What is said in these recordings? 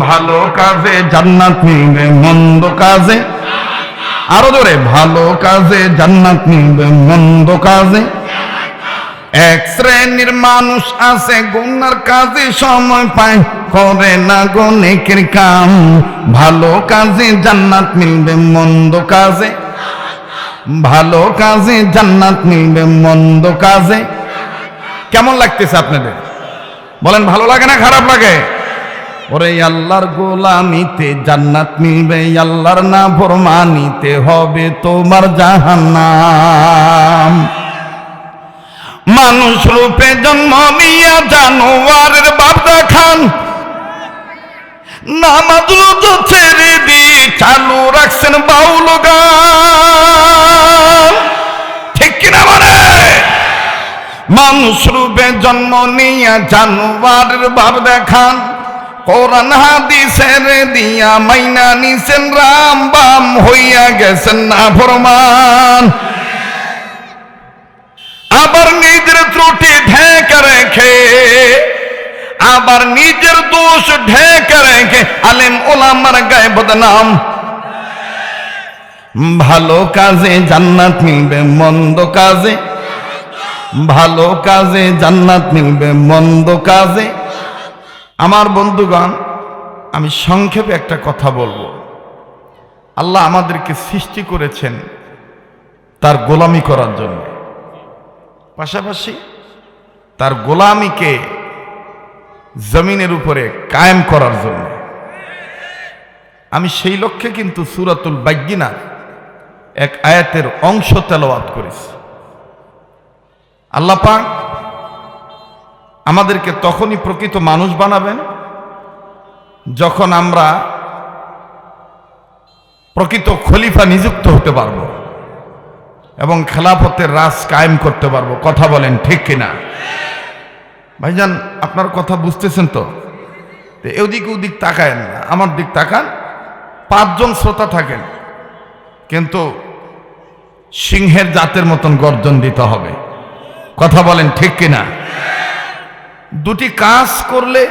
ভালো কাজে জান্নাত মিলবে, মন্দ কাজে আরো জোরে, ভালো কাজে জান্নাত মিলবে, মন্দ কাজে। এক শ্রেণীর মানুষ আছে গুনার কাজে সময় পায়, করে না গো নেকের কাম। ভালো কাজে জান্নাত মিলবে, মন্দ কাজে, ভালো কাজে জান্নাত মিলবে, মন্দ কাজে। কেমন লাগতেছে আপনাদের? বলেন ভালো লাগে না খারাপ লাগে? ওরে আল্লাহর গোলামিতে জান্নাত মিলবে, আল্লাহর নাফরমানিতে হবে তোমার জাহান্নাম। মানুষ রূপে জন্ম নিয়া জানোয়ারের বাপ দেখান, নামাজ রোজা ছেড়ে দিয়ে চালু রাখছেন বাউল গান। ঠিক কিনা বলে? মানুষ রূপে জন্ম নিয়া জানোয়ারের বাপ দেখান, কোরআন হাদিসের দিয়া মাইনা নিছেন রাম বাম, হইয়া গেছেন নাফরমান। আবার নিজের ত্রুটি ঢেকে রেখে, আবার নিজের দোষ ঢেকে রেখে আলেম ওলামার গায়ে বদনাম। ভালো কাজে জান্নাত মিলবে, মন্দ কাজে, ভালো কাজে জান্নাত মিলবে, মন্দ কাজে। আমার বন্ধুগণ, আমি সংক্ষেপে একটা কথা বলবো। আল্লাহ আমাদেরকে সৃষ্টি করেছেন তার গোলামি করার জন্য, পাশাপাশি তার গোলামিকে জমিনের উপরে কায়েম করার জন্য। আমি সেই লক্ষ্যে কিন্তু সূরাতুল বায়্যিনার এক আয়াতের অংশ তেলাওয়াত করেছি। আল্লাহ পাক আমাদেরকে তখনই প্রকৃত মানুষ বানাবেন যখন আমরা প্রকৃত খলিফা নিযুক্ত হতে পারব এবং খেলাফতের রাজ কায়েম করতে পারবো। কথা বলেন ঠিক কিনা? ভাইজান আপনার কথা বুঝতেছেন তো? এদিক ওদিক তাকায়েন না, আমার দিক তাকান। 5 জন শ্রোতা থাকেন, কিন্তু সিংহের জাতের মতন গর্জন দিতে হবে। কথা বলেন ঠিক কিনা? দুটি কাজ করলে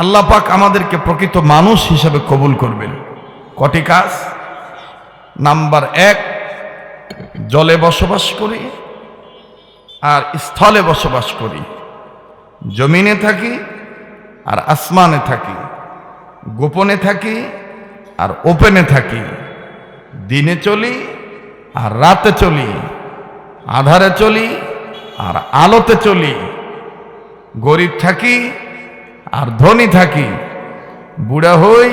আল্লাহ পাক আমাদেরকে প্রকৃত মানুষ হিসেবে কবুল করবেন। কটি কাজ? নাম্বার 1, জলে বসবাস করি আর স্থলে বসবাস করি, জমিনে থাকি আর আসমানে থাকি, গোপনে থাকি আর ওপেনে থাকি, দিনে চলি আর রাতে চলি, আধারে চলি আর আলোতে চলি, গরিব থাকি আর ধনী থাকি, বুড়া হই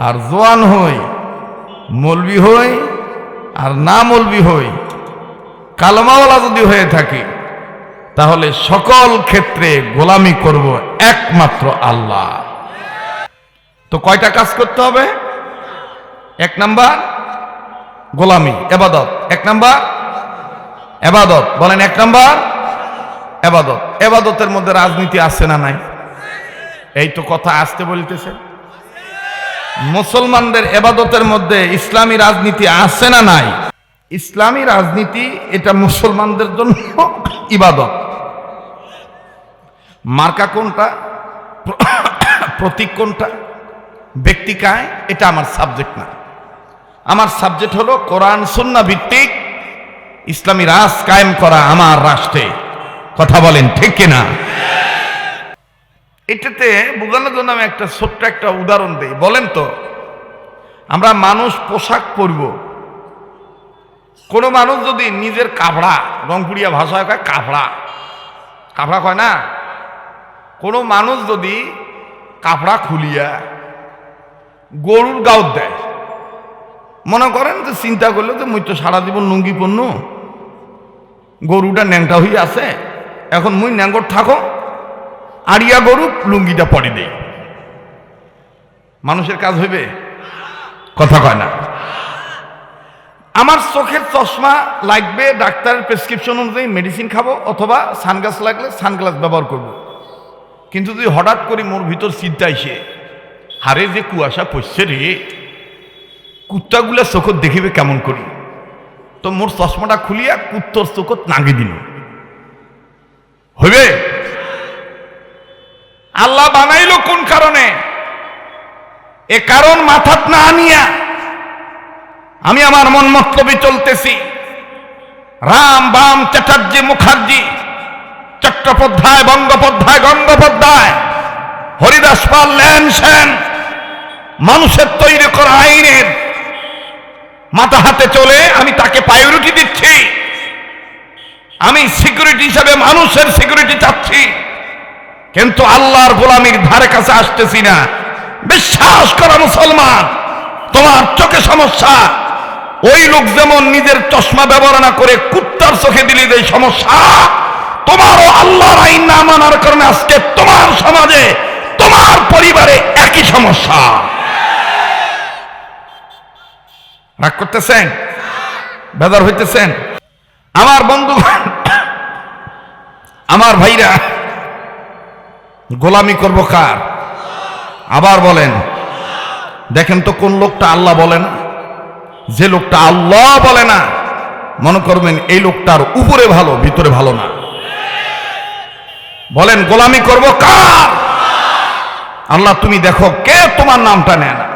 আর জোয়ান হই, মৌলবি হই আর না মৌলবি হই, কালমাওয়ালা যদি হয়ে থাকি, তাহলে সকল ক্ষেত্রে গোলামি করব একমাত্র আল্লাহ। তো কয়টা কাজ করতে হবে? 1 নাম্বার গোলামি, ইবাদত। 1 নাম্বার ইবাদত। বলেন 1 নাম্বার ইবাদত। ইবাদতের মধ্যে রাজনীতি আছে না নাই? এই তো কথা আসতে বলতেছে। মুসলমানদের ইবাদতের মধ্যে ইসলামী রাজনীতি আছে না নাই? ইসলামী রাজনীতি এটা মুসলমানদের জন্য ইবাদত। মার্কা কোনটা, প্রতীক কোনটা, ব্যক্তি কায়, এটা আমার সাবজেক্ট না। আমার সাবজেক্ট হলো কোরআন সুন্নাহ ভিত্তিক ইসলামী রাজ কায়েম করা আমার রাষ্ট্রে। কথা বলেন ঠিক কিনা? এটাতে বোঝানোর জন্য আমি একটা ছোট্ট একটা উদাহরণ দিই। বলেন তো, আমরা মানুষ পোশাক পরব, কোনো মানুষ যদি নিজের কাপড়া, রংপুরিয়া ভাষায় কয় কাপড়া, কাপড়া কয় না, কোনো মানুষ যদি কাপড়া খুলিয়া গরুর গাউত দেয়, মনে করেন যে চিন্তা করলে যে মুই তো সারা জীবন লুঙ্গি পণ্য, গরুটা ন্যাংটা হয়ে আছে, এখন মুই ন্যাঙ্গর থাকো, আড়িয়া গরু লুঙ্গিটা পরে দেই, মানুষের কাজ হইবে? কথা কয় না। আমার চোখের চশমা লাগবে, ডাক্তারের প্রেসক্রিপশন অনুযায়ী মেডিসিন খাবো, অথবা সানগ্লাস লাগলে সানগ্লাস ব্যবহার করব। কিন্তু যদি হঠাৎ করে মোর ভিতর চিন্তা এসে, হারে যে কুয়াশা পড়ছে রে, কুত্তাগুলা চোখত দেখিবে কেমন করি, তো মোর চশমাটা খুলিয়া কুত্তর চোখত নাগে দিল, হইবে? আল্লাহ বানাইলো কোন কারণে? এ কারণ মাথাত না আনিয়া আমি আমার মন মতলবি চলতেছি। রাম বাম চ্যাটার্জি মুখার্জি, চট্টোপাধ্যায় বন্দ্যোপাধ্যায় গঙ্গোপাধ্যায়, হরিদাস পাল ল্যান সেন মানুষের তৈরি করা আইনের মাথা হাতে চলে আমি তাকে প্রায়োরিটি দিচ্ছি। আমি সিকিউরিটি হিসাবে মানুষের সিকিউরিটি চাচ্ছি, কিন্তু আল্লাহর গোলামির ধারে কাছে আসতেছি না। বিশ্বাস করা মুসলমান, তোমার চোখে সমস্যা, ওই লোক যেমন নিজের চশমা ব্যবহার না করে কুত্তার চোখে দিলে যে সমস্যা, তোমারও আল্লাহর আইন না মানার কারণে আজকে তোমার সমাজে তোমার পরিবারে একই সমস্যা। রাগ করতেছেন? বেজার হইতেছেন? আমার বন্ধু, আমার ভাইরা, গোলামি করব কার? আবার বলেন, দেখেন তো কোন লোকটা আল্লাহ বলে না। যে লোকটা আল্লাহ বলে না, মনে করবেন এই লোকটার উপরে ভালো, ভিতরে ভালো না। বলেন গোলামি করব কার? আল্লাহ তুমি দেখো কে তোমার নামটা নেয় না।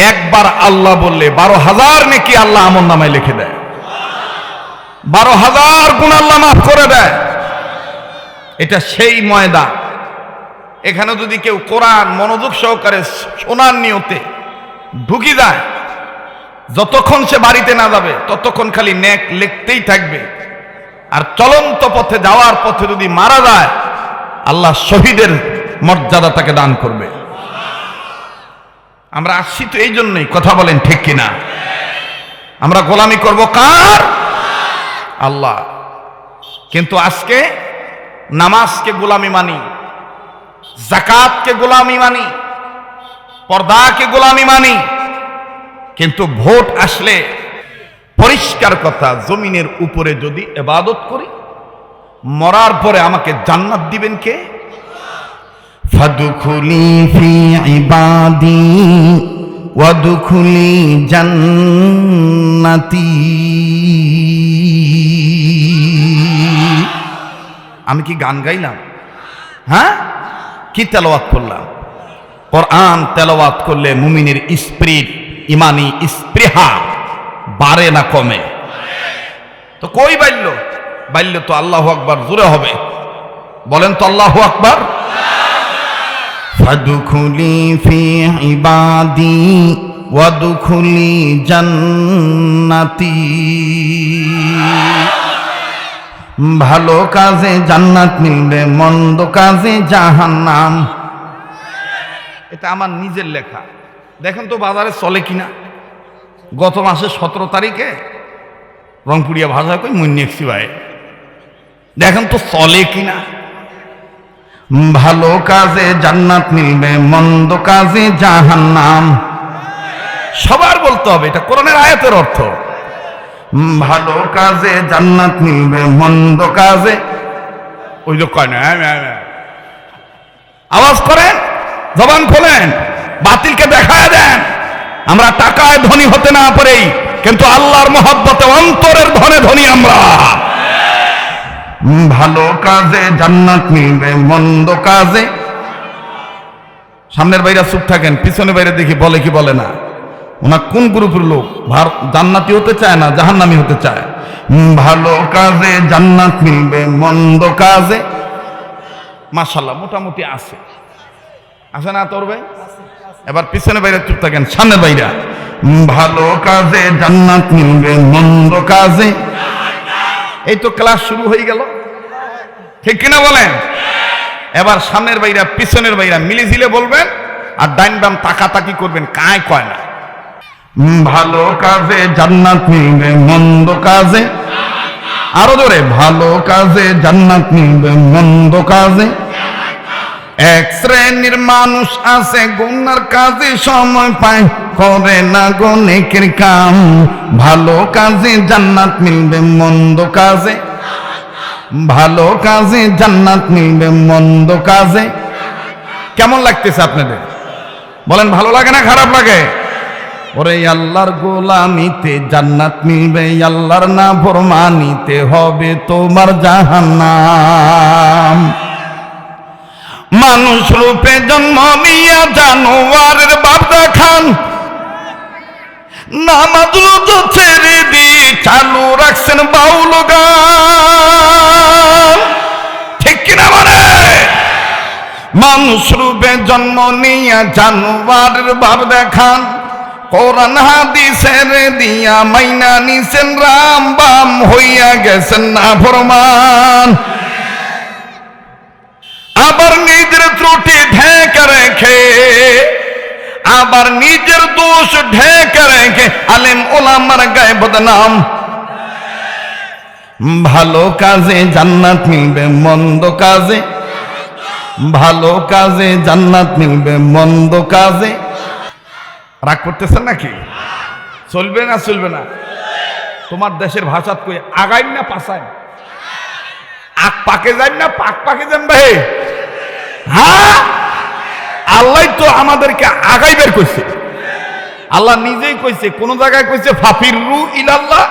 একবার আল্লাহ বললে 12,000 নেকি আল্লাহ আমল নামায় লিখে দেয়, 12,000 গুণ আল্লাহ মাফ করে দেয়। এটা সেই ময়দা। এখানে যদি কেউ কোরআন মনোযোগ সহকারে শোনার নিয়তে ঢুকি যায়, যতক্ষণ সে বাড়িতে না যাবে ততক্ষণ খালি নেক লিখতেই থাকবে। আর চলন্ত পথে যাওয়ার পথে যদি মারা যায়, আল্লাহ শহীদের মর্যাদা তাকে দান করবে। আমরা আসছি তো এই জন্যই, কথা বলেন ঠিক কিনা? আমরা গোলামি করব কার? আল্লাহ। কিন্তু আজকে নামাজকে গোলামি মানি, যাকাতকে গোলামি মানি, পর্দাকে গোলামি মানি, কিন্তু ভোট আসলে পরিষ্কার কথা, জমিনের উপরে যদি ইবাদত করি, মরার পরে আমাকে জান্নাত দিবেন কে? ফাদখুলি ফি ইবাদি ওয়াদখুলি জান্নাতি। আমি কি গান গাইলাম? হ্যাঁ, কি তেলাওয়াত করলাম? কোরআন তেলাওয়াত করলে মুমিনের স্পিরিট, ইমানি স্পৃহা বাড়ে না কমে? তো কই বাড়ল? বাড়লে তো আল্লাহু আকবার জোরে হবে। বলেন তো আল্লাহু আকবার। ফাদখুলি ফি ইবাদি ওয়াদখুলি জান্নাতি। ভালো কাজে জান্নাত মিলবে, মন্দ কাজে জাহান্নাম। এটা আমার নিজের লেখা। দেখেন তো বাজারে চলে কিনা। গত মাসে 17 তারিখে রংপুরিয়া ভাষা কই মুন্নিয়েছি ভাই, দেখেন তো চলে কিনা। ভালো কাজে জান্নাত মিলবে, মন্দ কাজে জাহান্নাম। সবার বলতে হবে, এটা কোরআনের আয়াতের অর্থ। ভালো কাজে জান্নাত মিলবে, মন্দ কাজে, ওই যে কয় না, আওয়াজ করেন, জবান খোলেন, বাতিলকে দেখায় দেন। আমরা টাকায় ধনী হতে না পারেই, কিন্তু আল্লাহর মহব্বতে অন্তরের ধনে ধনী আমরা। ভালো কাজে জান্নাত মিলবে, মন্দ কাজে। সামনের বাইরে চুপ থাকেন, পিছনে বাইরে দেখি বলে কি বলে না। ওনার কোন গ্রুপের লোক জান্নাতি হতে চায় না, জাহান্নামী হতে চায়? ভালো কাজে জান্নাত মিলবে, মন্দ কাজে। মাশাআল্লাহ, মোটামুটি আছে, আছে না তোর ভাই? এবার পিছনে বাইরে চুপ থাকেন, সামনের বাইরে। ভালো কাজে জান্নাত মিলবে, মন্দ কাজে। এই তো ক্লাস শুরু হয়ে গেল, ঠিক কিনা বলেন? এবার সামনের বাইরা পিছনের বাইরা মিলিঝিলে বলবেন, আর ডাইন বাম তাকাতাকি করবেন, কায় কয় না। ভালো কাজে জান্নাত মিলবে, মন্দ কাজে। আরো জোরে, ভালো কাজে জান্নাত মিলবে, মন্দ কাজে। এক শ্রেণীর মানুষ আছে গুনার কাজে সময় পায়, করে না গো নেকের কাম। ভালো কাজে জান্নাত মিলবে, মন্দ কাজে। ভালো কাজে জান্নাত মিলবে, মন্দ কাজে। কেমন লাগতেছে আপনাদের? বলেন ভালো লাগে না খারাপ লাগে? ওরে আল্লাহর গোলামিতে জান্নাত মিলবে, আল্লাহর নাফরমানিতে হবে তোমার জাহান্নাম। মানুষ রূপে জন্ম নিয়া জানোয়ারের বাপ দেখান, নামাজ রোজা ছেড়ে দিয়ে চালু রাখছেন বাউল গান। ঠিক কিনা বলে? মানুষ রূপে জন্ম নিয়া জানোয়ারের বাপ দেখান, কোরআন হাদিসের দিয়া মাইনা নিছেন, রাম বাম হইয়া গেছেন নাফরমান। আবার নিজের ত্রুটি ঢেকে রেখে, আবার নিজের দোষ ঢেকে রেখে আলেম ওলামার গায়ে বদনাম। ভালো কাজে জান্নাত মিলবে, মন্দ কাজে, ভালো কাজে জান্নাত মিলবে, মন্দ কাজে। রাগ করতেছেন নাকি? চলবে না চলবে না? তোমার দেশের ভাষা কই আগাই না পাশায়, আগ পাকে যান না পাক পাকে যান ভাই? হ্যাঁ, আল্লাহ তো আমাদেরকে আগাই বের করছে। আল্লাহ নিজেই কইছে, কোন জায়গায় কইছে ফাফিরু ইলাল্লাহ,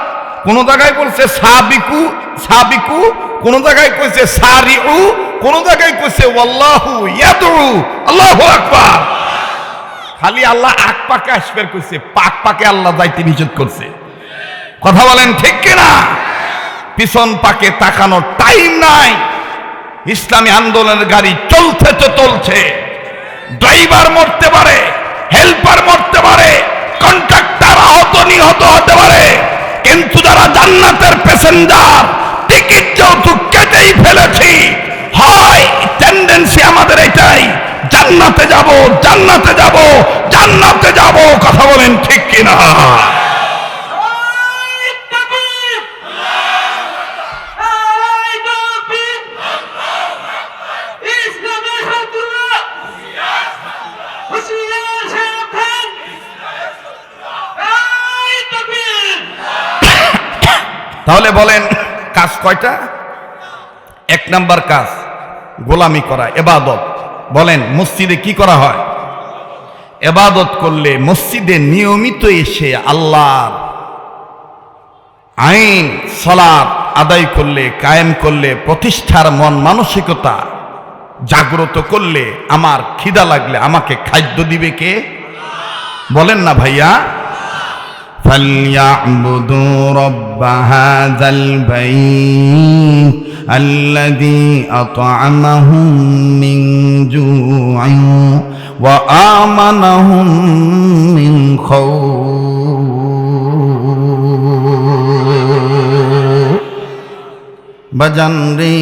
কোন জায়গায় বলছে সাবিকু সাবিকু, কোন জায়গায় কইছে সারিউ, কোন জায়গায় কইছে ওয়াল্লাহু ইয়াদউ। আল্লাহু আকবার। খালি আল্লাহ আগ পাকে আসবে কইছে, পাক পাকে আল্লাহ যাইতে নিষেধ করছে। কথা বলেন ঠিক কিনা? পিছন পাকে তাকানোর টাইম নাই। ইসলামী আন্দোলনের গাড়ি চলছে তো চলছে, ড্রাইভার মরতে পারে, হেল্পার মরতে পারে, কন্ট্রাক্টর আহত নিহত হতে পারে, কিন্তু যারা জান্নাতের প্যাসেঞ্জার টিকিট যেহেতু কেটেই ফেলেছি, হয় টেন্ডেন্সি আমাদের এটাই, জান্নাতে যাব জান্নাতে যাব জান্নাতে যাব। কথা বলেন ঠিক কিনা? তাহলে বলেন কাজ কয়টা? এক নাম্বার কাজ গোলামি করা, ইবাদত। বলেন মসজিদে কি করা হয়? ইবাদত করলে মসজিদে নিয়মিত এসে আল্লাহর আইন সালাত আদায় করলে, কায়েম করলে, প্রতিষ্ঠার মন মানসিকতা জাগ্রত করলে, আমার খিদা লাগলে আমাকে খাদ্য দিবে কে? বলেন না ভাইয়া? فَلْيَعْبُدُوا رَبَّ هَذَا الْبَيْتِ الَّذِي أَطْعَمَهُم مِّن جُوعٍ وَآمَنَهُم مِّنْ خَوْفٍ। বাজান রে,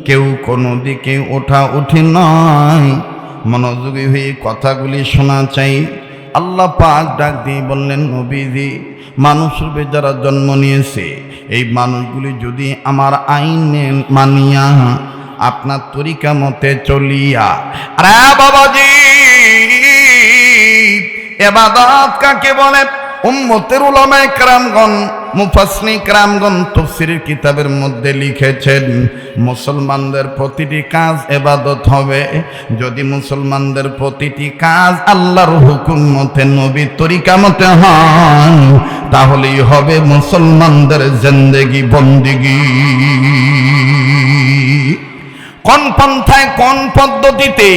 কেউ কোনো দিকে ওঠা উঠি নয়, মনোযোগী হয়ে কথাগুলি শোনা চাই। আল্লাহ পাক ডাক দিয়ে বললেন, নবীজি, মানুষ রূপে যারা জন্ম নিয়েছে এই মানুষগুলি যদি আমার আইন মানিয়া আপনার তরিকা মতে চলিয়া, আরে বাবাজি, ইবাদত কাকে বলে? উম্মতের উলামায়ে কেরামগণ, মুফাসসিরিন কেরামগণ তাফসীরের কিতাবের মধ্যে লিখেছেন, মুসলমানদের প্রতিটি কাজ ইবাদত হবে যদি মুসলমানদের প্রতিটি কাজ আল্লাহর হুকুম মতে, নবীর তরিকা মতে হয়, তাহলেই হবে মুসলমানদের জিন্দেগি বন্দেগি। কোন পন্থায়, কোন পদ্ধতিতে,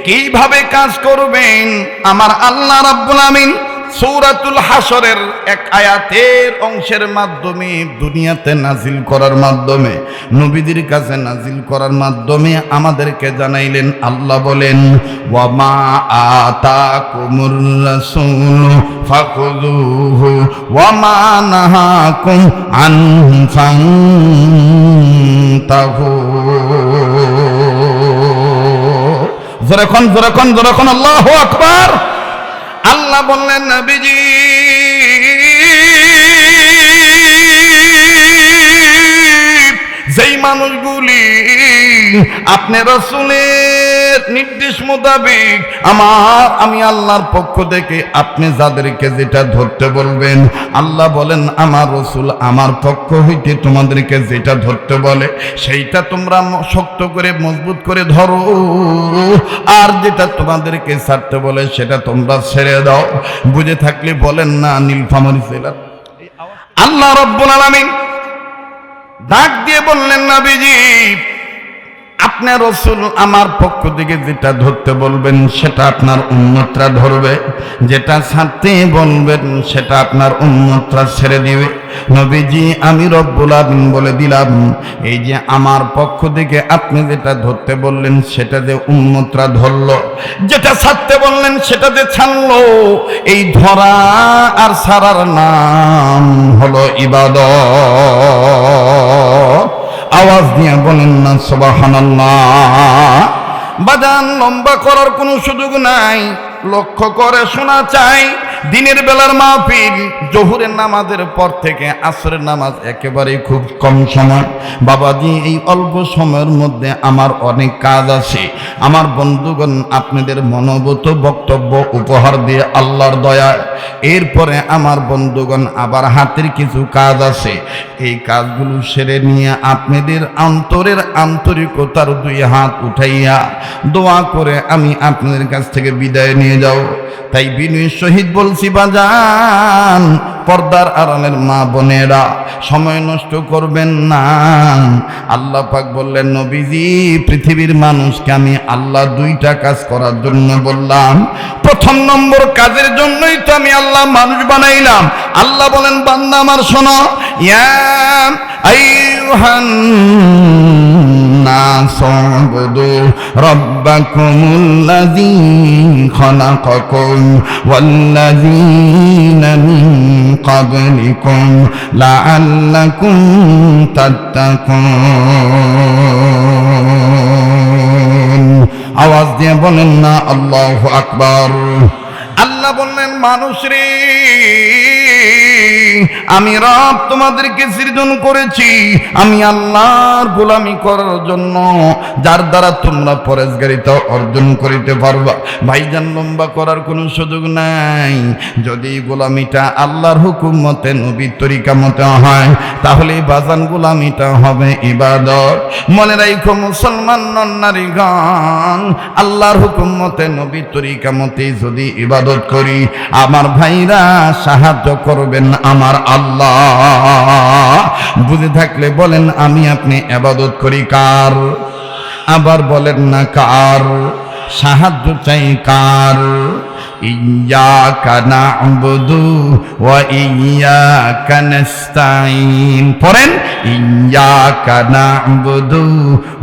কিভাবে কাজ করবেন, আমার আল্লাহ রাব্বুল আমিন সূরাতুল হাসরের এক আয়াতের অংশের মাধ্যমে, দুনিয়াতে নাজিল করার মাধ্যমে, নবীদের কাছে নাজিল করার মাধ্যমে আমাদেরকে জানাইলেন। আল্লাহ বলেন, ওয়া মা আতাকুমুর রাসূল ফাখুযুহু ওয়া মা নাহাকুম আনহু ফান্তাহু। জোরে কোন আল্লাহু আকবার। আল্লাহ বললেন, নবীজি, যেই মানুষগুলি আপনি রাসূলের নির্দেশ মোতাবেক আমি আল্লাহর পক্ষ থেকে আপনি যাদেরকে যেটা ধরতে বলবেন, আল্লাহ বলেন আমার রাসূল আমার পক্ষ হইতে তোমাদেরকে যেটা ধরতে বলে সেইটা তোমরা শক্ত করে মজবুত করে ধরো, আর যেটা তোমাদেরকে ছাড়তে বলে সেটা তোমরা ছেড়ে দাও। বুঝে থাকলে বলেন না নীলফামারী জেলার আল্লাহ রাব্বুল আলামিন ডাক দিয়ে বললেন, নবীজি, আপনার রাসূল আমার পক্ষ থেকে যেটা ধরতে বলবেন সেটা আপনার উম্মতরা ধরবে, যেটা ছাড়তে বলবেন সেটা আপনার উম্মতরা ছেড়ে দিবে। নবীজি আমি রব্বুল আমিন বলে দিলাম, এই যে আমার পক্ষ থেকে আপনি যেটা ধরতে বললেন সেটা যে উম্মতরা ধরলো, যেটা ছাড়তে বললেন সেটা যে ছাড়লো, এই ধরা আর ছাড়ার নাম হলো ইবাদত। আওয়াজ দিয়ে বলেন না সুবহানাল্লাহ। বাজান লম্বা করার কোনো সুযোগ নাই, লক্ষ্য করে শোনা চাই। দিনের বেলার মাহফিল, জোহরের নামাজের পর থেকে আসরের নামাজ একেবারে খুব কম সময়। বাবাজি এই অল্প সময়ের মধ্যে আমার অনেক কাজ আছে। আমার বন্ধুগণ আপনাদের মনোভূত বক্তব্য উপহার দিয়ে আল্লাহর দয়ায় এরপরে আমার বন্ধুগণ আবার হাতের কিছু কাজ আছে। এই কাজগুলো সেরে নিয়ে আপনাদের অন্তরের আন্তরিকতার দুই হাত উঠাইয়া দোয়া করে আমি আপনাদের কাছ থেকে বিদায় নিয়ে যাও। তাই বিনয়ের সহিত বলছি বাজান, পর্দার আড়ালের মা বোনেরা সময় নষ্ট করবেন না। আল্লাহ পাক বললেন, নবীজি পৃথিবীর মানুষকে আমি আল্লাহ দুইটা কাজ করার জন্য বললাম। প্রথম নম্বর কাজের জন্যই তো আমি আল্লাহ মানুষ বানাইলাম। আল্লাহ বলেন, বান্দা আমার শোনো, ইয়া আইয়ুহান নাস উবুদু রাব্বাকুমুল্লাযী খালাকাকুম ওয়াল্লাযীনা মিন ক্বাবলিকুম লাআল্লাকুম তাত্তাকুন। আওয়াজ দিয়ে বলেন না আল্লাহু আকবার। আল্লাহ বললেন, মানুষ রে আমি রব তোমাদেরকে সৃজন করেছি আমি আল্লাহর গোলামি করার জন্য, যার দ্বারা তোমরা পরেশগারিতা অর্জন করিতে পারবা। ভাইজান লম্বা করার কোনো সুযোগ নাই। যদি গোলামিটা আল্লাহর হুকুম মতে নবীর তরিকা মতে হয় তাহলে বাজান গোলামিটা হবে ইবাদত। মনে রাখো মুসলমান নারীগণ, আল্লাহর হুকুম মতে নবীর তরিকা মতে যদি ইবাদত করি আমার ভাইরা সাহায্য করবেন আমার আল্লাহ। বুঝে থাকলে বলেন আমি আপনি ইবাদত করি কার? আবার বলেন না কার? সাহায্য চাই কার? ইয়্যাকা না'বুদু ওয়া ইয়্যাকা নাস্তাঈন। পড়েন, ইয়্যাকা না'বুদু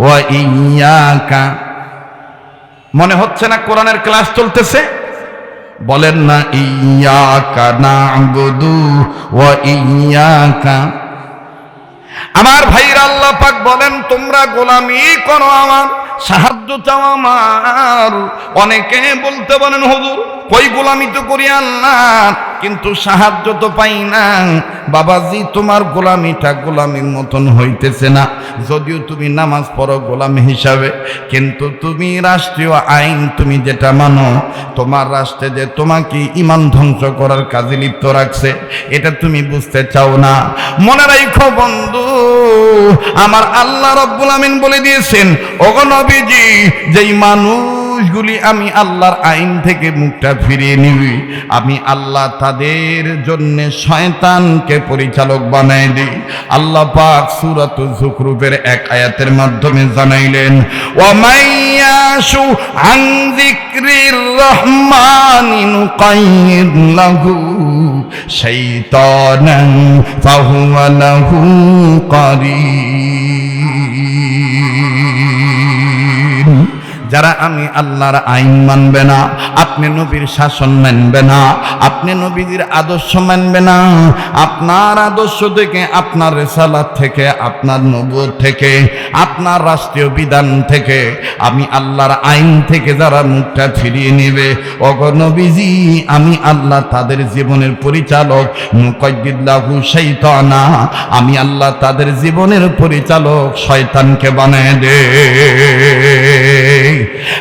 ওয়া ইয়্যাকা। মনে হচ্ছে না কোরআনের ক্লাস চলতেছে? বলেন না ইয়্যাকা না'বুদু ওয়া ইয়্যাকা। আমার ভাইরা আল্লাহ পাক বলেন, তোমরা গোলামি করো আমার, সাহায্য চাও আমার। অনেকে বলতে বলেন, হুজুর কই গোলামি তো করি আল্লাহ, কিন্তু সাহায্য তো পাই না। বাবাজি তোমার গোলামিটা গোলামির মতন হইতেছে না। যদিও তুমি নামাজ পড়ো গোলাম হিসাবে, কিন্তু তুমি রাষ্ট্রীয় আইন তুমি যেটা মানো, তোমার রাষ্ট্রে যে তোমাকে ঈমান ধ্বংস করার কাজে লিপ্ত রাখছে এটা তুমি বুঝতে চাও না। মনে রাখো বন্ধু, আমার আল্লাহ রাব্বুল আমিন বলে দিয়েছেন, ওগো নবীজি যেই মানুষগুলি আমি আল্লাহর আইন থেকে মুখটা ফিরিয়ে নিবি আমি আল্লাহ তাদের জন্য শয়তানকে পরিচালক বানাই দিই। আল্লাহ পাক সূরাতুজ যুখরুফের এক আয়াতের মাধ্যমে জানাইলেন, ওয়া মাইয়াশু আন যিকরির রহমানি নুকাইয়িদ লাহু শাইতানান ফাহুয়া লাহু কারীন। যারা আমি আল্লাহর আইন মানবে না, আপনি নবীর শাসন মানবে না, আপনি নবীর আদর্শ মানবে না, আপনার আদর্শ থেকে, আপনার রিসালাত থেকে, আপনার নবুয়ত থেকে, আপনার রাষ্ট্রীয় বিধান থেকে, আমি আল্লাহর আইন থেকে যারা মুখটা ফিরিয়ে নেবে, ওগো নবীজি আমি আল্লাহ তাদের জীবনের পরিচালক মুকাইয়িদ লাহু শাইতানা, আমি আল্লাহ তাদের জীবনের পরিচালক শয়তানকে বানায় দে।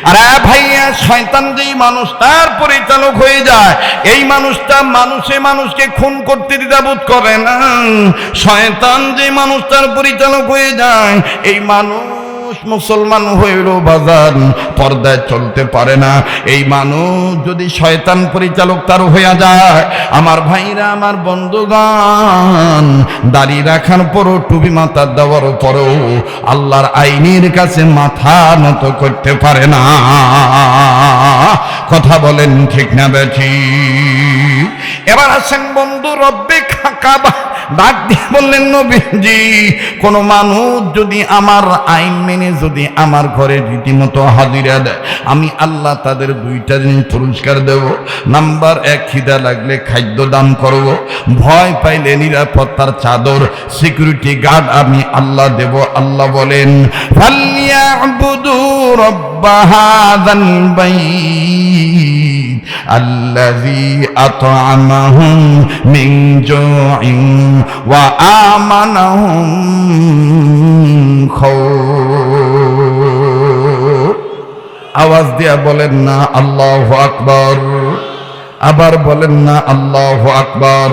আরে ভাইয়া, শয়তান যেই মানুষ তার পরিচালক হয়ে যায়, এই মানুষটা মানুষকে খুন করতে দ্বিধাবোধ করে না। শয়তান যে মানুষ তার পরিচালক হয়ে যায়, এই মানুষ মানুষ মুসলমান হইল বাজান পর্দায় চলতে পারে না, এই মানুষ যদি শয়তান পরিচালক তার হইয়া যায়, আমার ভাইরা আমার বন্ধুগণ, দাড়ি রাখার পরও টুপি মাথা দেওয়ার পরও আল্লাহর আইনের কাছে মাথা নত করতে পারে না। কথা বলেন ঠিক না বেঠিক? এবার আসেন বন্ধু, রব্বে কাবা ডাক দিয়ে বললেন, নবীজি কোন মানুষ যদি আমার আইন মেনে যদি আমার ঘরে রীতিমতো হাজিরা দেয়, আমি আল্লাহ তাদের দুইটা জিনিস পুরস্কার দেব। নাম্বার 1, খিদা লাগলে খাদ্য দান করব, ভয় পাইলে নিরাপত্তার চাদর সিকিউরিটি গার্ড আমি আল্লাহ দেব। আল্লাহ বলেন, ফালিয়াবুদু রব্ব হাযাল বাইত আল্লাযী আত'আমাহুম মিন জু'ইন ওয়া আমানাহুম খাউফ। আওয়াজ দিয়া বলেন না আল্লাহু আকবার, আবার বলেন না আল্লাহু আকবার।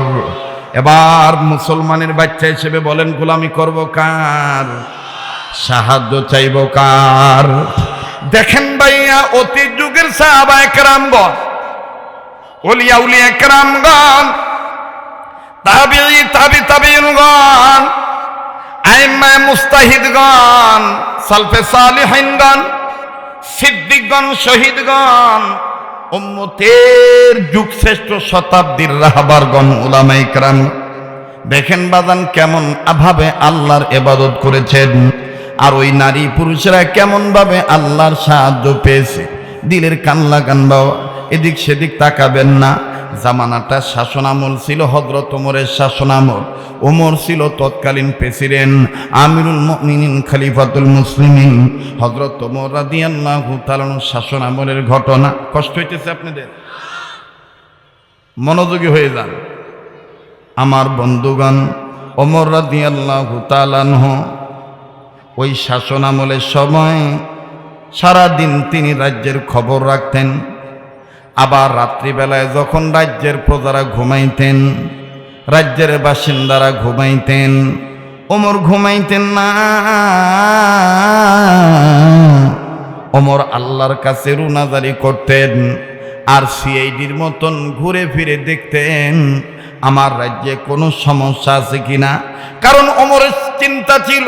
এবার মুসলমানের বাচ্চা হিসেবে বলেন, গোলামি করব কার? সাহায্য চাইব কার? দেখেন ভাইয়া, অতি যুগের সাহাবায়ে কেরামগণ, ওলিয়া উলিয়া কেরামগণ, তাবিঈ তাবিঈনগণ, আইম্মা মুস্তাহিদগণ, সালফে সালিহিনগণ, সিদ্দিকগণ, শহীদগণ, উম্মতের যুগ শ্রেষ্ঠ শতাব্দীর রাহবারগণ, উলামায়ে কেরাম, দেখেন বাজান কেমন ভাবে আল্লাহর ইবাদত করেছেন, আর ওই নারী পুরুষেরা কেমন ভাবে আল্লাহর সাহায্য পেয়েছে। দিলের কান লাগান বাবা, এদিক সেদিক তাকাবেন না। জামানাটা শাসনামল ছিল হযরত ওমরের শাসনামল। ওমর ছিল তৎকালীন প্রেসিডেন্ট, আমিরুল মুমিনিন, খলিফাতুল মুসলিমিন হযরত ওমর রাদিয়াল্লাহু তাআলা শাসনামলের ঘটনা। কষ্ট হইতেছে আপনাদের? মনোযোগী হয়ে যান আমার বন্ধুগণ। ওমর রাদিয়াল্লাহু তাআলা ওই শাসনামলের সময় সারাদিন তিনি রাজ্যের খবর রাখতেন, আবার রাত্রিবেলায় যখন রাজ্যের প্রজারা ঘুমাইতেন, রাজ্যের বাসিন্দারা ঘুমাইতেন, ওমর ঘুমাইতেন না। ওমর আল্লাহর কাছে রুনাজারি করতেন, আর সিআইডির মতন ঘুরে ফিরে দেখতেন আমার রাজ্যে কোনো সমস্যা আছে কিনা। কারণ ওমরের চিন্তা ছিল,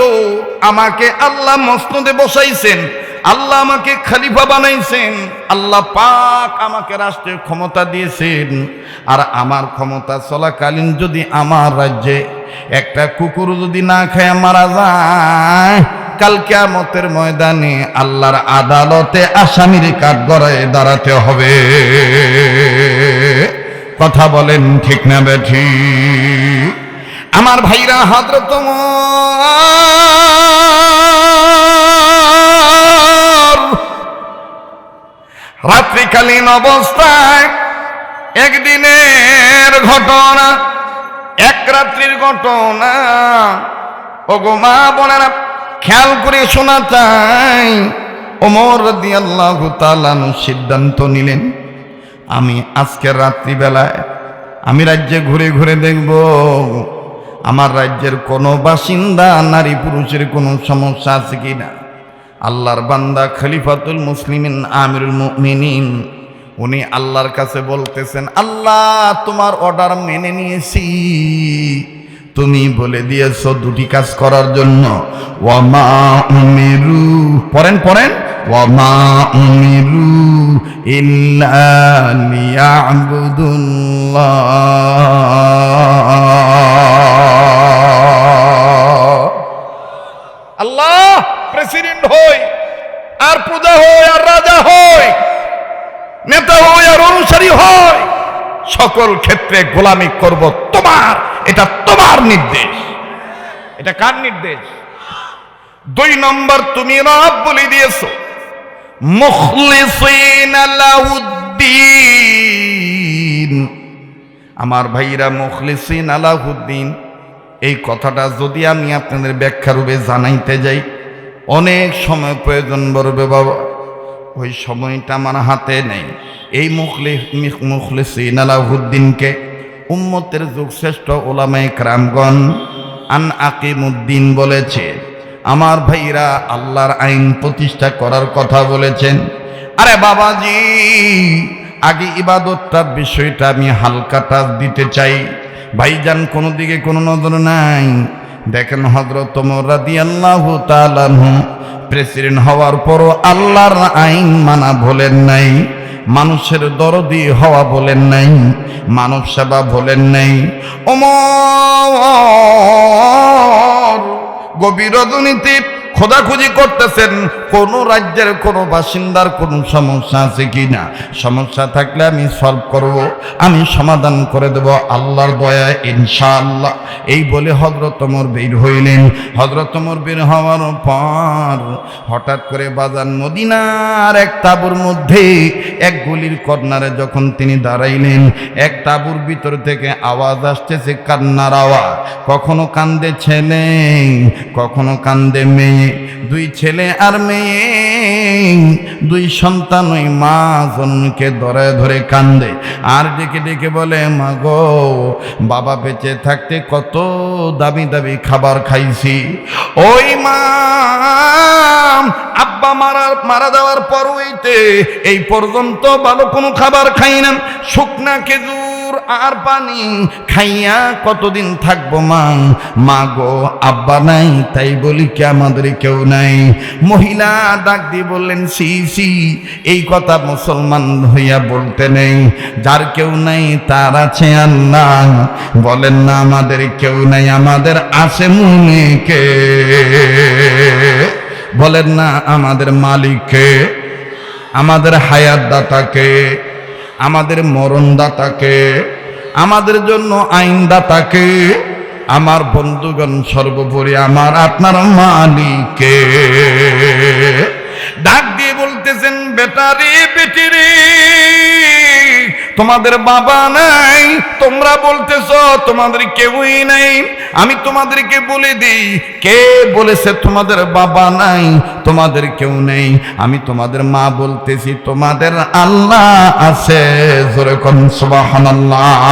আমাকে আল্লাহ মসনদে বসাইছেন, আল্লাহ আমাকে খলিফা বানাইছেন, আল্লাহ পাক আমাকে রাষ্ট্রের ক্ষমতা দিয়েছেন, আর আমার ক্ষমতা চলাকালীন যদি আমার রাজ্যে একটা কুকুর যদি না খায় মারা যায়, কাল কিয়ামতের ময়দানে আল্লাহর আদালতে আসামির কাঠগড়ায় দাঁড়াতে হবে। কথা বলেন ঠিক না বেঠিক? আমার ভাইরা, হযরত রাত্রিকালীন অবস্থায় একদিনের ঘটনা, এক রাত্রির ঘটনা। ওগো মা বোনেরা, খেয়াল করে শোনা চাই। ওমর রাদিয়াল্লাহু তাআলা সিদ্ধান্ত নিলেন, আমি আজকের রাত্রিবেলায় আমি রাজ্যে ঘুরে ঘুরে দেখব আমার রাজ্যের কোনো বাসিন্দা নারী পুরুষের কোনো সমস্যা আছে কিনা। আল্লাহর বান্দা খলিফাতুল মুসলিমিন আমিরুল মুমিনিন উনি আল্লাহর কাছে বলতেছেন, আল্লাহ তোমার অর্ডার মেনে নিয়েছি, তুমি বলে দিয়েছো দুটি কাজ করার জন্য। ওয়ামা উমিরু, পড়েন ওয়ামা উমিরু ইল্লা লিয়াবুদুল্লাহ। আল্লাহ প্রেসিডেন্ট হই আর প্রজা হই আর রাজা হই, নেতা হই আর অনুসারী হই, সকল ক্ষেত্রে গোলামি করব তোমার। এটা তোমার নির্দেশ। এটা কার নির্দেশ? 2 নম্বর, তুমি রব বলে দিয়েছো, মুখলিসিনা লাহুদ্দিন। আমার ভাইরা, মুখলিসিনা লাহুদ্দিন এই কথাটা যদি আমি আপনাদের ব্যাখ্যা রূপে জানাইতে যাই অনেক সময় প্রয়োজন পড়বে বাবা, ওই সময়টা আমার হাতে নেই। এই মুখলিসিনা লাহুদ্দিনকে উম্মতের যুগশ্রেষ্ঠ উলামায়ে কেরামগণ আন আকিমুদ্দিন বলেছে। আমার ভাইরা আল্লাহর আইন প্রতিষ্ঠা করার কথা বলেছেন। আরে বাবাজি, আগে ইবাদতটার বিষয়টা আমি হালকা টাচ দিতে চাই। ভাইজান কোনো দিকে কোনো নজর নাই। দেখেন হযরত ওমর রাদিয়াল্লাহু তাআলা আনহু প্রেসিডেন্ট হওয়ার পরও আল্লাহর আইন মানা ভোলেন নাই, মানুষের দরদি হওয়া বলেন নাই, মানব সেবা বলেন নাই। ওমর গভীর রজনীতে খোঁজাখুঁজি করতেছেন কোন রাজ্যের কোন বাসিন্দার কোন সমস্যা আছে কিনা। সমস্যা থাকলে আমি সলভ করব, আমি সমাধান করে দেব আল্লাহর দয়া ইনশাআল্লাহ। এই বলে হযরত ওমর বের হইলেন। হযরত ওমর বের হওয়ার পর হঠাৎ করে বাজার মদিনার এক তাঁবুর মধ্যে এক গলির কর্নারে যখন তিনি দাঁড়াইলেন, এক তাঁবুর ভিতর থেকে আওয়াজ আসতেছে, কান্নার আওয়াজ। কখনো কান্দে ছেলে, কখনো কান্দে মেয়ে, দুই ছেলে আর মেয়ে, দুই সন্তান ওই মা জননীকে ধরে ধরে কান্দে আর ডেকে ডেকে বলে, মা গো, বাবা বেঁচে থাকতে কত দামি দামি খাবার খাইছি, ওই মা আব্বা মারা যাওয়ার পর হইতে এই পর্যন্ত ভালো কোনো খাবার খাই না, শুকনা খেজুর আর পানি খাইয়া কতদিন থাকবো মা। মা গো, আব্বা নাই তাই বলি কি আমাদের কেউ নাই? মহিলা ডাক দিয়ে বললেন, সি সি, এই কথা মুসলমান হইয়া বলতে নেই। যার কেউ নাই তার আছে আল্লাহ। বলেন না আমাদের কেউ নাই, আমাদের আছে মুনিকে। বলেন না আমাদের মালিককে, আমাদের হায়াত দাতাকে, আমাদের মরণ দাতাকে, আমাদের জন্য আইন দাতাকে। আমার বন্ধুগণ, সর্বোপরি আমার আপনার মালিককে। ডাক দিয়ে বলতেছেন, বেটা রে, বেটি রে, তোমাদের বাবা নাই, তোমরা বলতেছ তোমাদের কেউই নাই। আমি তোমাদেরকে বলে দিই, কে বলেছে তোমাদের বাবা নাই, তোমাদের কেউ নেই? আমি তোমাদের মা বলতেছি, তোমাদের আল্লাহ আছে। জোরে কোন সুবহানাল্লাহ।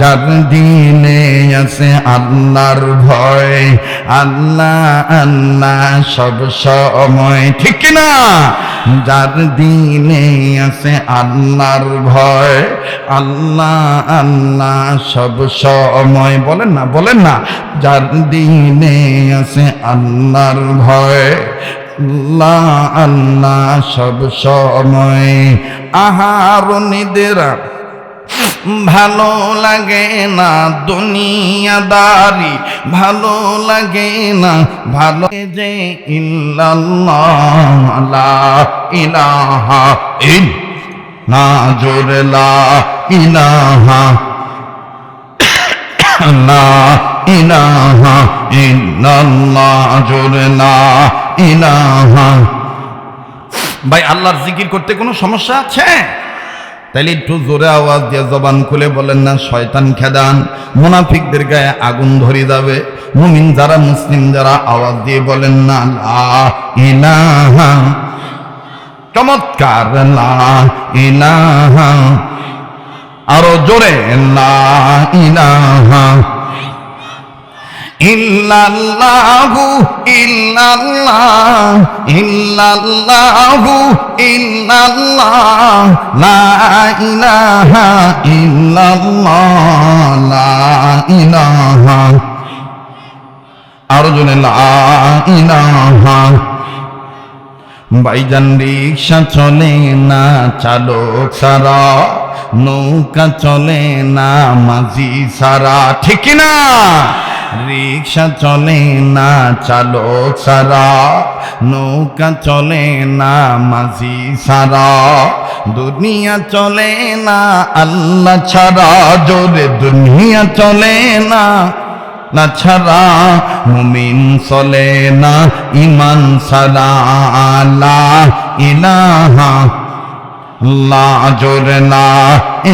যার দিনে আছে আল্লাহর ভয়, আল্লাহ আল্লাহ সব সময়, ঠিক না? যার দিনে আছে আল্লাহর ভয়, আল্লাহ আল্লাহ সব সময়। বলেন না, বলেন না, যার দিনে আছে আল্লাহর ভয়, আল্লাহ আল্লাহ সব সময়। আহার নিদেরা ভালো লাগে না, দুনিয়াদারি ভালো লাগে না, ভালো যে ইল্লাল্লাহ লা ইলাহা ইল্লাল্লাহ, জোরে লা ইলাহা লা ইলাহা ইল্লাল্লাহ, জোরে লা ইলাহা। ভাই, আল্লাহর জিকির করতে কোনো সমস্যা আছে? তাইলে একটু জোরে আওয়াজ দিয়ে জবান খুলে বলেন না, শয়তান খেদান, মুনাফিকদের গায়ে আগুন ধরে যাবে। মুমিন যারা, মুসলিম যারা, আওয়াজ দিয়ে বলেন না, লা ইলাহা। চমৎকার, লা ইলাহা। আরো জোরে, লা ইলাহা ইল্লাল্লাহু ইল্লাল্লাহ ইল্লাল্লাহু ইল্লাল্লাহ, লা ইলাহা ইল্লাল্লাহ লা ইলাহা। আরো জোরে, লা ইলাহা। ভাইজান, রিক্সা চলে না চালক সারা, নৌকা চলে না মাঝি সারা, ঠিক না? রিক্সা চলে না চালক সারা, নৌকা চলে না মাঝি সারা, দুনিয়া চলে না আল্লাহ ছাড়া, জোরে দুনিয়া চলে না না ছাড়া, মুমিন চলে না ইমান ছাড়া, লা ইলাহা লা, জোরে লা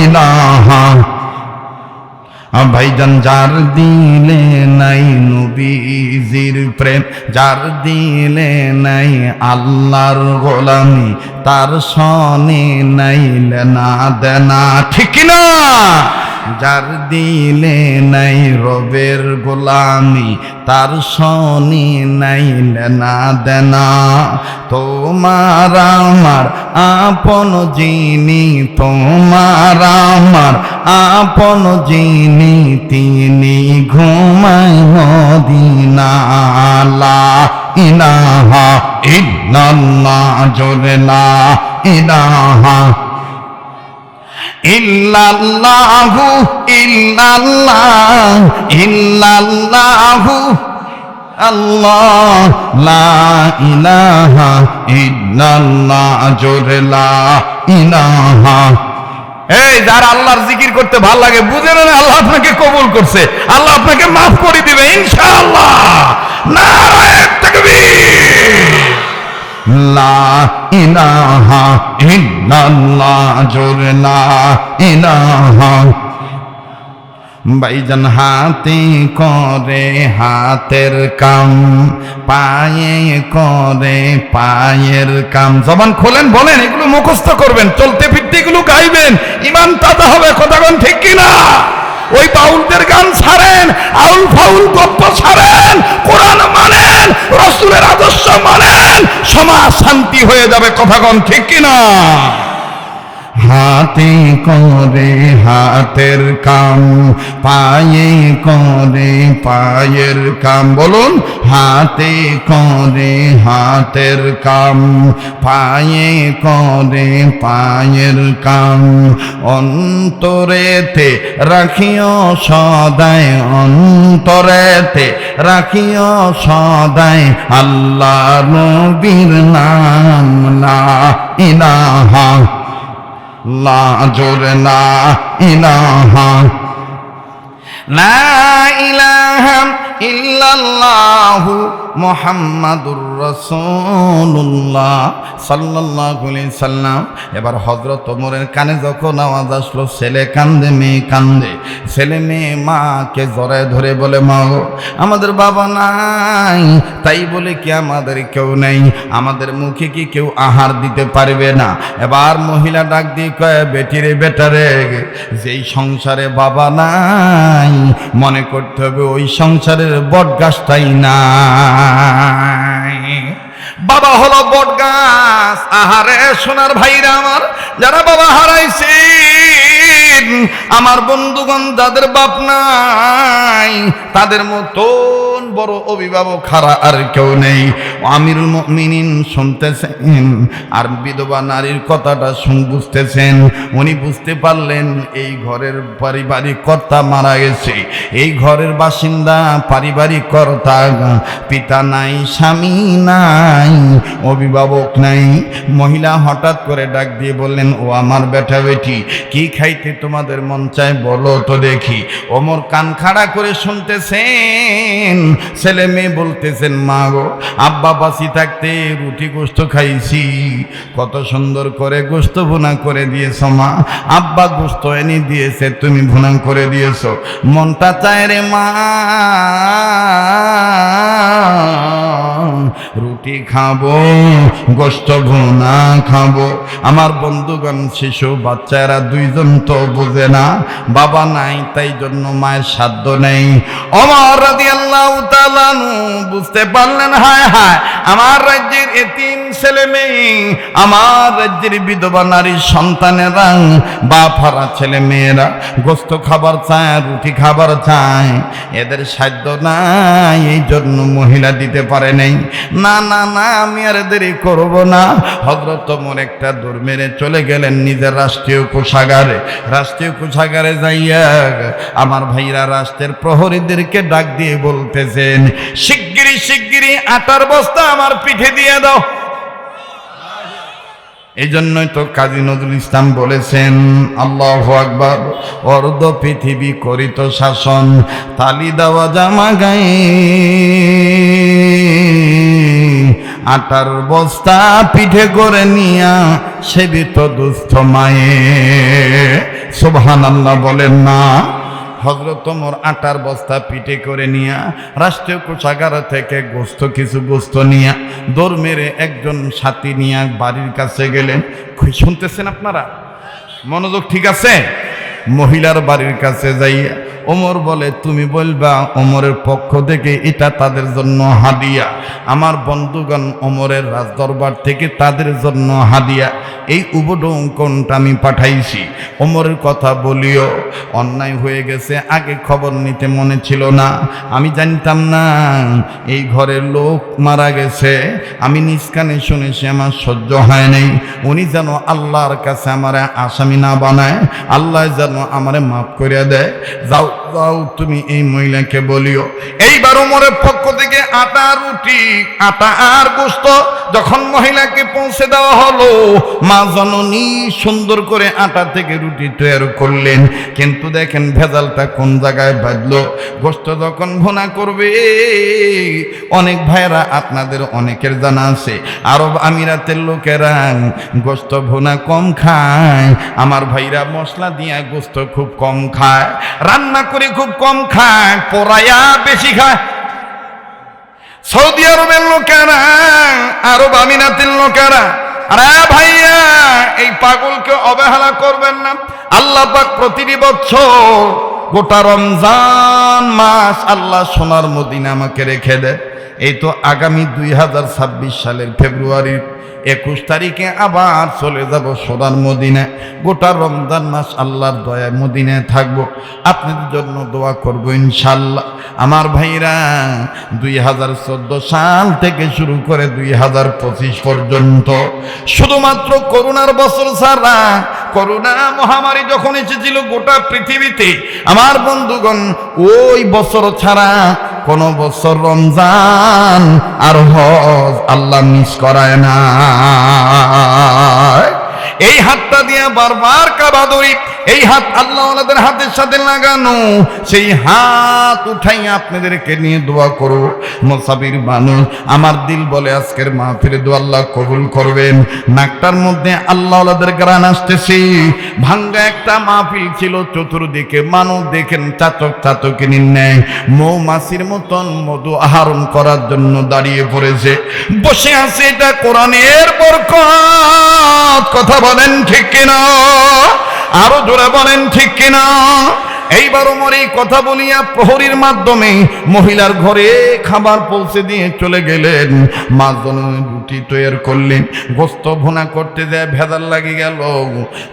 ইলাহা। ভাইজান, যার দিলে নাই নবীজির প্রেম, যার দিলে নাই আল্লাহর গোলামি, তার সনে নাই লেনা দেনা, ঠিক না? যার দিলে নাই রবের গোলামি তার শনি নাই লেনা দেনা তোমার আমার আপন যিনি তোমার আমার আপন যিনি তিনি ঘুমায় মদিনা লা ইলাহা ইল্লাল্লাহ জোরে লা ইলাহা ইল্লাল্লাহু ইল্লাল্লাহ ইল্লাল্লাহু আল্লাহ লা ইলাহা ইল্লাল্লাহ জোরে লা ইলাহা। এই যারা আল্লাহর জিকির করতে ভালো লাগে বুঝেন না আল্লাহ আপনাকে কবুল করছে, আল্লাহ আপনাকে মাফ করে দিবে ইনশাআল্লাহ। নারায়ে তাকবীর। লা ইলাহা ইল্লাল্লাহ জোরে লা ইলাহা। ভাইজান হাতে করে হাতের কাম পায়ে করে পায়ের কাম। জবান খোলেন বলেন, এগুলো মুখস্থ করবেন, চলতে ফিরতে এগুলো গাইবেন, ঈমান তাজা হবে। কথা বলেন ঠিক কিনা? ওই বাউলদের গান ছাড়েন, আউল ফাউল গপ্প ছাড়েন, কোরআন মানেন, রাসূলের আদর্শ মানেন, সমাজ শান্তি হয়ে যাবে। কথা বলেন ঠিক কিনা? হাতে করে হাতের কাম পায়ে করে পায়ের কাম। বলুন, হাতে করে হাতের কাম পায়ে করে পায়ের কাম। অন্তরেতে রাখিও সদায়, অন্তরেতে রাখিও সদায় আল্লাহ নবীর নাম লা ইলাহা লা জোরে লা ইলাহা। লা ইলাহা ইল্লাল্লাহু মুহাম্মাদুর রাসূলুল্লাহ সাল্লাল্লাহু আলাইহি সাল্লাম। এবার হযরত ওমরের কানে যখন আওয়াজ আসলো, ছেলে কান্দে মেয়ে কান্দে, ছেলে মেয়ে মাকে জড়ায় ধরে বলে, মা গো আমাদের বাবা নাই, তাই বলে কি আমাদের কেউ নেই? আমাদের মুখে কি কেউ আহার দিতে পারবে না? এবার মহিলা ডাক দিয়ে কয়, বেটিরে বেটারে, যেই সংসারে বাবা নাই মনে করতে হবে ওই সংসারের বট গাছটাই নাই। বাবা হলো বট গাছ। আহারে সোনার ভাইরা আমার, যারা বাবা হারাইছে, আমার বন্ধুগণ যাদের বাপ নাই, তাদের মতন বড় অভিভাবক হারা আর কেউ নেই। আমিরুল মুমিনিন শুনতেছেন আর বিধবা নারীর কথাটা বুঝতেছেন। উনি বুঝতে পারলেন এই ঘরের পারিবারিক কর্তা মারা গেছে, এই ঘরের বাসিন্দা পারিবারিক কর্তা, পিতা নাই, স্বামী নাই, অভিভাবক নাই। মহিলা হঠাৎ করে ডাক দিয়ে বললেন, ও আমার বেটা বেটি, কি খাইতে তোমাদের মন চায় বলো তো দেখি। ওমর কান খাড়া করে শুনতেছেন, ছেলে মেয়ে বলতেছেন, মা গো আব্বা বাঁচি থাকতে রুটি গোস্ত খাইছি, কত সুন্দর করে গোস্ত ভুনা করে দিয়েছ মা, আব্বা গোস্ত এনে দিয়েছে তুমি ভুনা করে দিয়েছ, মনটা চায় রে মা রুটি খাবো, গোস্ত ভুনা খাবো। আমার বন্ধুগণ, শিশু বাচ্চারা দুইজন তো বুঝে না, বাবা নাই তাই জন্য মায়ের সাধ্য নেই। ওমর রাদিয়াল্লাহু তাআলা বুঝতে পারলেন, হায় হায় আমার রাজ্যের এতিম ছেলে মেয়ে, আমার রাজ্যের বিধবা নারী সন্তানেরা, বাপ হারা ছেলে মেয়েরা গোস্ত খাবার চায়, রুটি খাবার চায়, এদের সাধ্য নাই, এই জন্য মহিলা দিতে পারে নাই। না না না, আমি আর দেরি করব না। হযরত ওমর একটা দৌড় মেরে চলে গেলেন নিজের রাষ্ট্রীয় কোষাগারে। রাষ্ট্রীয় কোষাগারে যাইয়া আমার ভাইরা রাষ্ট্রের প্রহরীদেরকে ডাক দিয়ে বলতেছেন, শিগগিরই শিগগিরই আটার বস্তা আমার পিঠে দিয়ে দাও। এই জন্যই তো কাজী নজরুল ইসলাম বলেছেন, আল্লাহু আকবার, অর্ধ পৃথিবী করিত শাসন, তালি দেওয়া জামা গায়ে, আটার বস্তা পিঠে করে নিয়া সেবিত দুস্থ মায়ে। সুবহানাল্লাহ বলেন না। হযরত ওমর আটার বস্তা পিঠে করে নিয়া রাষ্ট্রীয় কোষাগার থেকে কিছু গোস্ত নিয়া দৌড় মেরে একজন সাথী নিয়া বাড়ির কাছে গেলেন। শুনতেছেন আপনারা? মনোযোগ ঠিক আছে? মহিলার বাড়ির কাছে যাইয়া ওমর বলে, তুমি বলবা ওমরের পক্ষ থেকে এটা তাদের জন্য হাদিয়া। আমার বন্ধুগণ, ওমরের রাজদরবার থেকে তাদের জন্য হাদিয়া এই উপঢৌকনটা আমি পাঠাইছি। ওমরের কথা বলিও, অন্যায় হয়ে গেছে, আগে খবর নিতে মনে ছিল না, আমি জানতাম না এই ঘরের লোক মারা গেছে, আমি নিজ কানে শুনেছি, আমার সহ্য হয় নাই। উনি যেন আল্লাহর কাছে আমার আসামি না বানায়, আল্লাহ যেন আমারে মাফ করে দেয়। যাও যাও, তুমি এই মহিলাকে বলিও। এইবার ওমরের পক্ষ থেকে আটা রুটি, আটা আর গোশত যখন মহিলাকে পৌঁছে দেওয়া হলো, মা জননী সুন্দর করে আটা থেকে রুটি তৈরি করলেন। কিন্তু দেখেন ভেজালটা কোন জায়গায় বাজলো। গোশত যখন ভুনা করবে, অনেক ভাইরা আপনাদের অনেকের জানা আছে, আরব আমিরাতের লোকেরা গোশত ভুনা কম খায়, আমার ভাইরা মশলা দিয়া গোশত খুব কম খায়, রান্না করে খুব কম খায়, পোড়ায়া বেশি খায়। সৌদি আরবের লোকেরা, আরব আমিরাতের লোকেরা, আরে ভাইয়া এই পাগলকে অবহেলা করবেন না। আল্লাহ পাক প্রতিটি বছর গোটা রমজান মাস আল্লাহ সোনার মদিনা আমাকে রেখে দেয়। এই তো আগামী 2026 সালের ফেব্রুয়ারির 21 তারিখে আবার চলে যাব সোনার মদিনায়। গোটা রমজান মাস আল্লাহর দয়ায় মদিনায় থাকবো, আপনাদের জন্য দোয়া করবো ইনশাল্লাহ। আমার ভাইরা 2014 সাল থেকে শুরু করে 2025 পর্যন্ত শুধুমাত্র করোনার বছর ছাড়া, করোনা মহামারী যখন এসেছিল গোটা পৃথিবীতে, আমার বন্ধুগণ ওই বছর ছাড়া কোন বছর রমজান আর হজ আল্লাহ মিস করায় না। এই হাতটা দিয়ে বারবার কাবা ধরি, এই হাত আল্লাহ ওনাদের হাতের সাথে লাগানো, সেই হাত উঠাই আপনাদেরকে নিয়ে দোয়া করো। মুসাফির মানুষ, আমার দিল বলে আজকের মাহফিলে দোয়া আল্লাহ কবুল করবেন। নাকটার মধ্যে আল্লাহ ওনাদের গান আসতেছে। ভাঙ্গা একটা মাহফিল ছিল, চতুর্দিকে মানুষ দেখেন চাতক চাতকে নেয়, মৌমাছির মতন মধু আহরণ করার জন্য দাঁড়িয়ে পড়েছে, বসে আছে। এটা কোরআনের বরকত। কথা বলেন ঠিক কিনা? আরো জোরে বলেন ঠিক কিনা? এইবার ওমর এই কথা বলিয়া প্রহরীর মাধ্যমে মহিলার ঘরে খাবার পৌঁছে দিয়ে চলে গেলেন। মা জননী রুটি তৈরি করলেন, গোস্ত ভুনা করতে যায় ভেজাল লাগে গেল।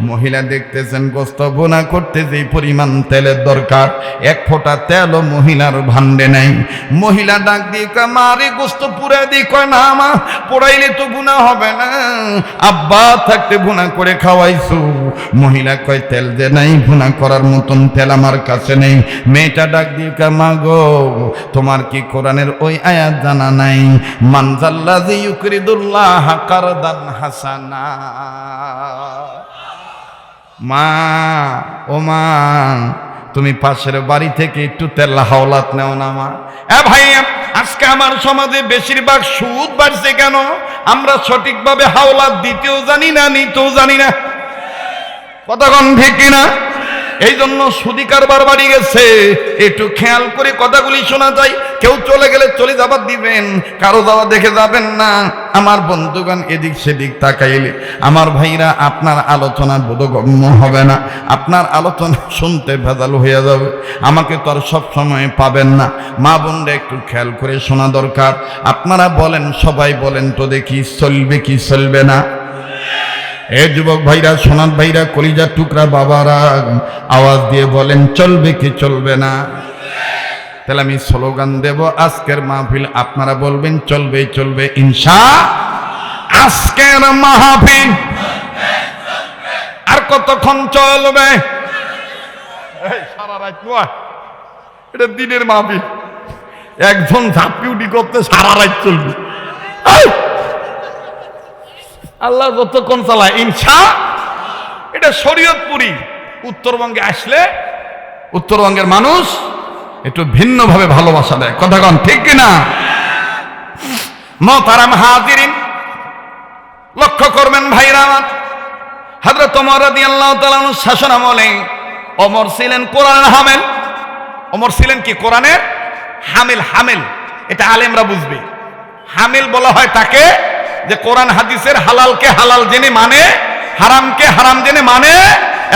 মহিলা দেখতেছেন গোস্ত ভুনা করতে যেই পরিমাণ তেলের দরকার, এক ফোঁটা তেলও মহিলার ভান্ডে নাই। মহিলা ডাক দিয়ে কয়, মা রে গোস্ত পুড়াই দিয়ে। কয়, না মা, পোড়াইলে তো ভুনা হবে না, আব্বা থাকতে ভুনা করে খাওয়াইছো। মহিলা কয়, তেল যে নাই, ভুনা করার মতন তেল আমার কাছে নেই। মেয়েটা ডাক দিয়ে কয়, মা গো, তোমার কি কোরআনের ওই আয়াত জানা নাই, মান জাল্লাযী ইউকরিদুল্লাহ কারদান হাসানা? মা, ও মা, তুমি পাশের বাড়ি থেকে একটু তেল হাওলাত নেও না মা। ভাই, আজকে আমার সমাজে বেশিরভাগ সুদ বাড়ছে কেন? আমরা সঠিকভাবে হাওলাত দিতেও জানি না, নিতেও জানি না। কতক্ষণ ঠিক কিনা? এই জন্য সুদি কারবার বাড়ি গেছে। একটু খেয়াল করে কথাগুলি শোনা যায়। কেউ চলে গেলে চলে যাবার দিবেন, কারো যাওয়া দেখে যাবেন না। আমার বন্ধুগণ, এদিক সেদিক তাকাইলে আমার ভাইরা আপনার আলোচনা বোধগম্য হবে না, আপনার আলোচনা শুনতে ভেজাল হয়ে যাবে। আমাকে তো আর সব সময় পাবেন না। মা বোনরা একটু খেয়াল করে শোনা দরকার। আপনারা বলেন, সবাই বলেন তো দেখি, চলবে কি চলবে না? এ যুবক ভাইরা, সোনার ভাইরা, কলিজার টুকরা বাবারা, আওয়াজ দিয়ে বলেন, চলবে কি চলবে না? তাহলে আমি স্লোগান দেব আজকের মাহফিল, আপনারা বলবেন চলবে চলবে ইনশাআল্লাহ। আজকের মাহফিল আর কতক্ষণ চলবে? সারা রাত নয়, এটা দিনের মাহফিল। একজন ঝাঁপিউটি করতে সারা রাত চলবে। আল্লাহ যতক্ষণ চালায় ইনশাআল্লাহ। এটা শরীয়তপুরি। উত্তরবঙ্গে আসলে উত্তরবঙ্গের মানুষ একটু ভিন্নভাবে ভালোবাসা দেয়। কথা কন ঠিক কিনা? মুহতারাম হাজিরিন, লক্ষ্য করবেন ভাইরা আমার, হযরত ওমর রাদিয়াল্লাহু তাআলা আনহু শাসন আমলে ওমর ছিলেন কোরআনের হামেল। ওমর ছিলেন কি? কোরআনের হামেল। হামেল এটা আলেমরা বুঝবে। হামেল বলা হয় তাকে যে কোরআন হাদিসের হালালকে হালাল জেনে মানে, হারামকে হারাম জেনে মানে,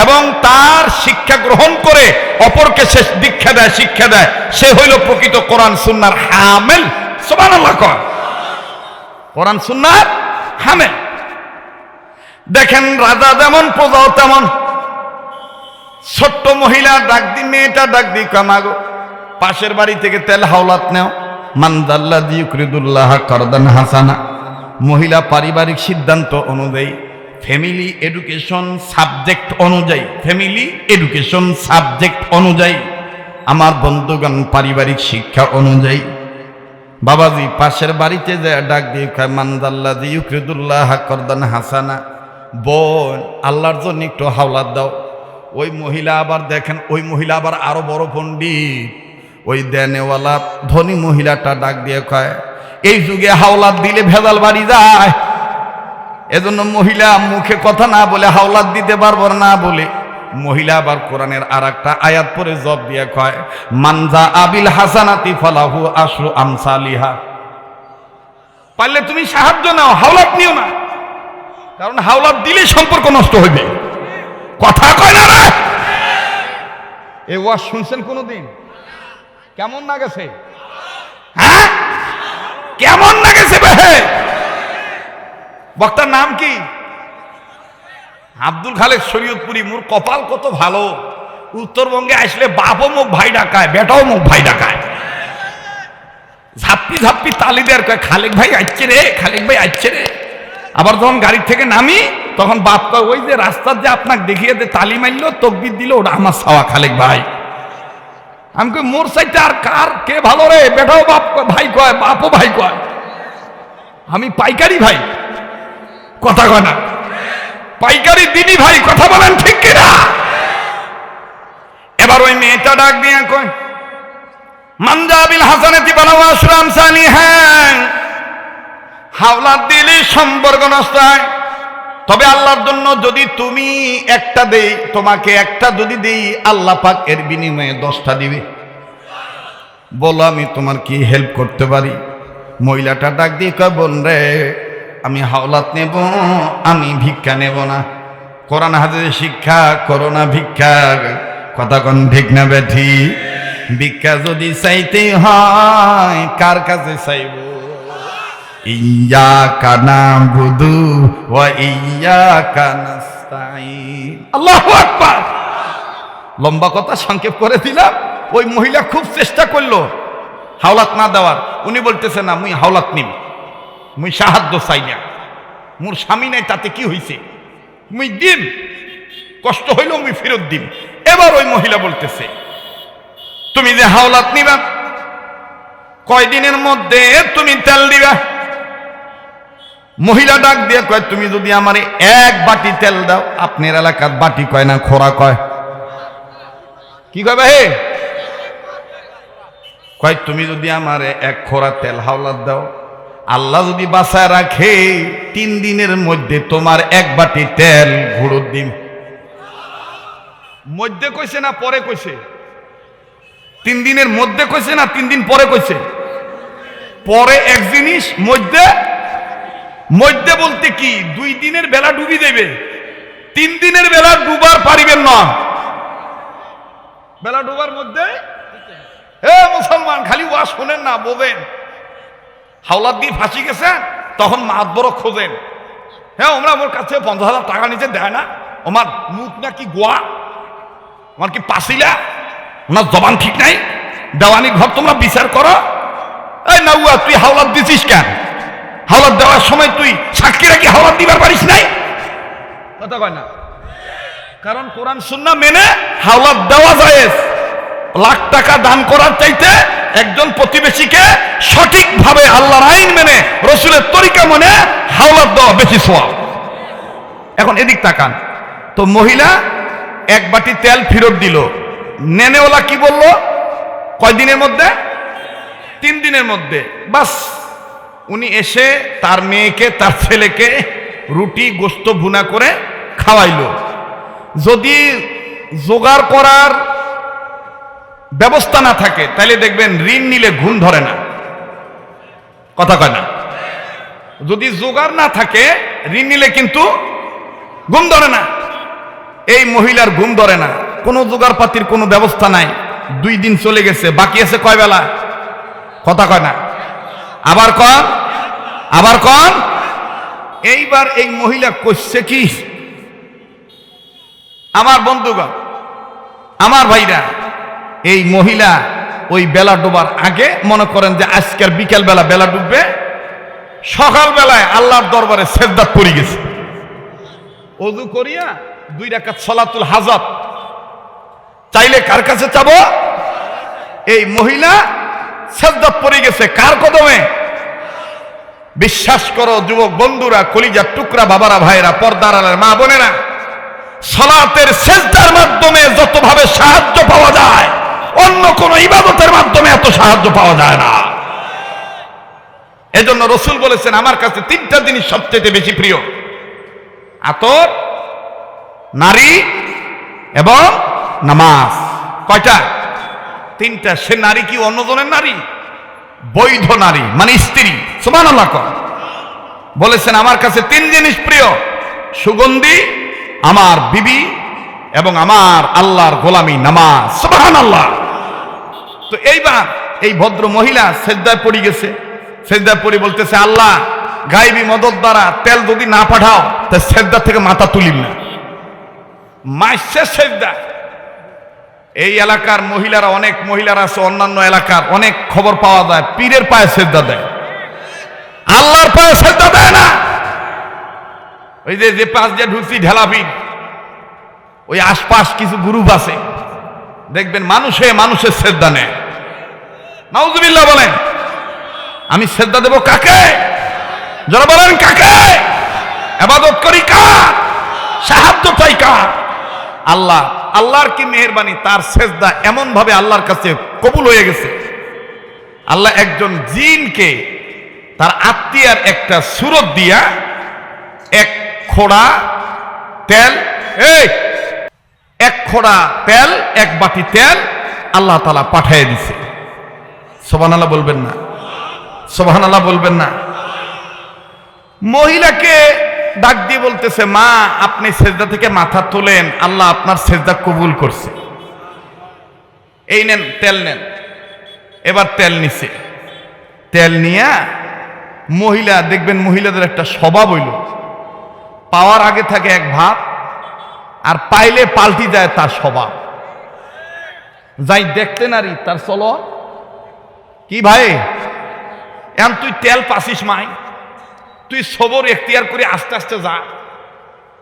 এবং তার শিক্ষা গ্রহণ করে অপরকে সে দীক্ষা দেয়, শিক্ষা দেয়, সে হইল প্রকৃত কোরআন সুন্নাহর হামেল। সুবহানাল্লাহ। কোরআন সুন্নাহর হামেল। দেখেন রাজা যেমন প্রজাও তেমন। ছোট্ট মহিলা ডাক দি, মেয়েটা ডাক দি, কামাগো পাশের বাড়ি থেকে তেল হাওলাত নেও। মানজাল্লাযী ইউকরিদুল্লাহ কারদান হাসানা। মহিলা পারিবারিক সিদ্ধান্ত অনুযায়ী, ফ্যামিলি এডুকেশন সাবজেক্ট অনুযায়ী, ফ্যামিলি এডুকেশন সাবজেক্ট অনুযায়ী, আমার বন্ধুগণ পারিবারিক শিক্ষা অনুযায়ী, বাবাজি পাশের বাড়িতে যে ডাক দিয়ে কয় মানজাল্লাযী ইউকরিদুল্লাহ কারদান হাসানা, বোন আল্লাহর জন্য একটু হাওলাত দাও। ওই মহিলা আবার দেখেন, ওই মহিলা আবার আরো বড় পণ্ডিত। ওই দেনেওয়ালা ধনী মহিলাটা ডাক দিয়ে কয় এই যুগে হাওলাত দিলে ভেজাল বাড়ি যায়, এজন্য মহিলা মুখে কথা না বলে হাওলাত দিতে পারবো না বলে মহিলা আবার কোরআনের আর একটা আয়াত পরে জব দিয়ে কয় মানজা আবিল হাসানাতি ফালাহু আশরু আমসালিহা। পারলে তুমি সাহায্য নাও, হাওলাত নিও না, কারণ হাওলাত দিলে সম্পর্ক নষ্ট হইবে। কথা কয় না রে? এই ওয়াজ শুনছেন কোনদিন? কেমন না গেছে? হ্যাঁ, কেমন না গেছে? বক্তার নাম কি? আব্দুল খালেক শরীয়তপুরি। মোর কপাল কত ভালো, উত্তরবঙ্গে আসলে বাপও মুখ ভাই ডাকায়, বেটাও মুখ ভাই ডাকায়, ঝাপ্পি ঝাপ্পি তালি দেয়ার কয় খালেক ভাই আসছে রে, খালেক ভাই আসছে রে। আবার যখন গাড়ির থেকে নামি তখন বাপ কয় ওই যে রাস্তার যে আপনাকে দেখিয়ে দে তালি মারলো, তকবির দিল, ওটা আমার ছাওয়া খালেক ভাই। আমি কই মোর সাইতে আর কার কে ভালো রে? বেটাও বাপ ভাই কয়, বাপও ভাই কয়, আমি পাইকারি ভাই। কথা কয় না? পাইকারি দিদি ভাই। কথা বলেন ঠিক কিনা? এবার ওই মেয়েটা ডাক দিয়ে কয় মানজাবিল হাসানাতি ফালাহু আশরু আমসালিহা। হাওলাত দিলে সম্পর্ক নষ্ট হয়। তবে আল্লাহর জন্য যদি তুমি একটা দেই, তোমাকে একটা যদি দেই, আল্লাহ পাক এর বিনিময়ে 10টা দিবে। বলো আমি তোমার কি হেল্প করতে পারি? মহিলাটা ডাক দিয়ে কয় বোন রে, আমি হাওলাত নেব, আমি ভিক্ষা নেব না। কোরআন হাদিসের শিক্ষা করো না ভিক্ষা। কথা কোন ঠিক না বেঠি? ভিক্ষা যদি চাইতে হয় কার কাছে চাইব? ইয়্যাকা না'বুদু ওয়া ইয়্যাকা নাস্তাঈন। আল্লাহু আকবার। লম্বা কথা সংক্ষেপ করে দিলাম। ওই মহিলা খুব চেষ্টা করলো হাওলাত না দেওয়ার। উনি বলতেছে না, মুই হাওলাত নিম, মুই সাহায্য চাই না, মোর স্বামী নাই, তাতে কি হইছে, মুই দিম, কষ্ট হইলেও মুই ফেরত দিম। এবার ওই মহিলা বলতেছে তুমি যে হাওলাত নিবা, কয়দিনের মধ্যে তুমি তেল দিবা? মহিলা ডাক দিয়ে কয় তুমি যদি আমারে 1 বাটি তেল দাও। আপনার এলাকার বাটি কয় না, খোরা কয়? কি কয় ভাই? কয় তুমি যদি আমারে 1 খোরা তেল হাওলাত দাও, আল্লাহ যদি বাঁচায় রাখে 3 দিনের মধ্যে তোমার 1 বাটি তেল ঘুরত দিম। মধ্যে কইছে না পরে কইছে? 3 দিনের মধ্যে কইছে না 3 দিন পরে কইছে? পরে এক জিনিস, মধ্যে। মধ্যে বলতে কি 2 দিনের বেলা ডুবি দেবে, 3 দিনের বেলা ডুবার পারিবেন না। বেলা ডুবার মধ্যে হে মুসলমান, খালি ওয়াজ শোনেন না, বোঝেন। হাওলাত দিয়ে ফাঁসি গেছে, তখন মাত বড় খোঁজেন। হ্যাঁ, আমরা আমার কাছে 50,000 টাকা নিচে দেয় না, আমার মুখ নাকি গোয়া, আমার কি পাসিলা, ওনার জবান ঠিক নাই, দেওয়ানি ঘর তোমরা বিচার করো। এই নাউয়া, তুই হাওলাত দিছিস কেন? হাওলাত দেওয়ার সময় তুই সাক্ষীরা কি হাওলাত দিবার পারিস নাই? কথা কয় না? কারণ কোরআন সুন্নাহ মেনে হাওলাত দেওয়া জায়েজ। লাখ টাকা দান করার চাইতে একজন প্রতিবেশীকে সঠিকভাবে আল্লাহর আইন মেনে, রসুলের তরিকা মেনে হাওলাত দেওয়া বেশি সওয়াব। এখন এদিক তাকান তো, মহিলা 1 বাটি তেল ফেরত দিল। নেনেওয়ালা কি বলল? কয়দিনের মধ্যে? 3 দিনের মধ্যে। বাস, উনি এসে তার মেয়েকে, তার ছেলেকে রুটি গোস্ত ভুনা করে খাওয়াইলো। যদি জোগাড় করার ব্যবস্থা না থাকে তাহলে দেখবেন ঋণ নিলে ঘুম ধরে না। কথা কয় না? যদি জোগাড় না থাকে ঋণ নিলে কিন্তু ঘুম ধরে না। এই মহিলার ঘুম ধরে না, কোনো জোগাড়পাতির কোনো ব্যবস্থা নাই। 2 দিন চলে গেছে, বাকি আছে কয় বেলা? কথা কয় না, আবার কন। এইবার এই মহিলা কইছে কি, আমার বন্ধুগণ, আমার ভাইরা, এই মহিলা ওই বেলা ডোবার আগে, মনে করেন যে আজকের বিকেল বেলা বেলা ডুববে, সকাল বেলায় আল্লাহর দরবারে সেজদাত পড়ে গেছে। ওযু করিয়া 2 রাকাত সালাতুল হাজাত চাইলে কার কাছে চাবো? এই মহিলা সেজদাত পড়ে গেছে কার কদমে? বিশ্বাস করো যুবক বন্ধুরা, কলিজার টুকরা বাবারা, ভাইরা, পর্দার আড়ালের মা বোনেরা, সালাতের সেজদার মাধ্যমে যতভাবে সাহায্য পাওয়া যায়, অন্য কোন ইবাদতের মাধ্যমে এত সাহায্য পাওয়া যায় না। এজন্য রাসূল বলেছেন, আমার কাছে 3টা জিনিস সবচেয়ে বেশি প্রিয়: আতর, নারী এবং নামাজ। কয়টা? 3টা। সে নারী কি অন্যজনের নারী? বৈধ নারী, মানে স্ত্রী। সুবহানাল্লাহ। বলেছেন, আমার কাছে 3 জিনিস প্রিয়: সুগন্ধি, আমার বিবি, এবং আমার আল্লাহর গোলামি নামাজ। সুবহানাল্লাহ। তো এইবার এই ভদ্র মহিলা সেজদায় পড়ে গেছে। সেজদায় পড়ে বলতেছে, আল্লাহ, গায়েবী মদত দ্বারা তেল যদি না পাঠাও তা সেজদা থেকে মাথা তুলিম না। মাইসে সেজদা। এই এলাকার মহিলারা, অনেক মহিলারা আছে, অন্যান্য এলাকার অনেক খবর পাওয়া যায়, পীরের পায়ে সেজদা দেয়, আল্লাহর পায়ে সেজদা দেয় না। ওই যে পাশ দিয়ে ঢুকছি ঢেলাপীর, ওই আশপাশ কিছু গ্রুপ আছে, দেখবেন মানুষের সেজদা নেয়। নাউজুবিল্লাহ বলেন। আমি সেজদা দেব কাকে? যারা বলেন কাকে? ইবাদত করি কার? সাহায্য চাই কার? আল্লাহ। আল্লাহর কি মেহেরবানি, তার সেজদা এমন ভাবে আল্লাহর কাছে কবুল হয়ে গেছে। আল্লাহ একজন জিনকে তার আত্মীয়ার একটা সুরত দিয়া 1 খোড়া তেল, 1 খোড়া তেল, 1 বাটি তেল আল্লাহ তাআলা পাঠিয়ে দিছে। সুবহানাল্লাহ বলবেন না? সুবহানাল্লাহ বলবেন না? মহিলাকে ডাক দিয়ে বলতেছে, মা, আপনি সেজদা থেকে মাথা তোলেন, আল্লাহ আপনার সেজদা কবুল করছে। এই নেন তেল, নেন। এবার তেল নিছে। তেল নিয়া মহিলা, দেখবেন মহিলাদের একটা স্বভাব হইল, পাওয়ার আগে থাকে এক ভাব, আর পাইলে পাল্টি যায় তার স্বভাব। যাই দেখতে নারী তার চলো কি ভাই, এখন তুই তেল পাসিস মাই, তুই সবর এখতিয়ার করে আস্তে আস্তে যা।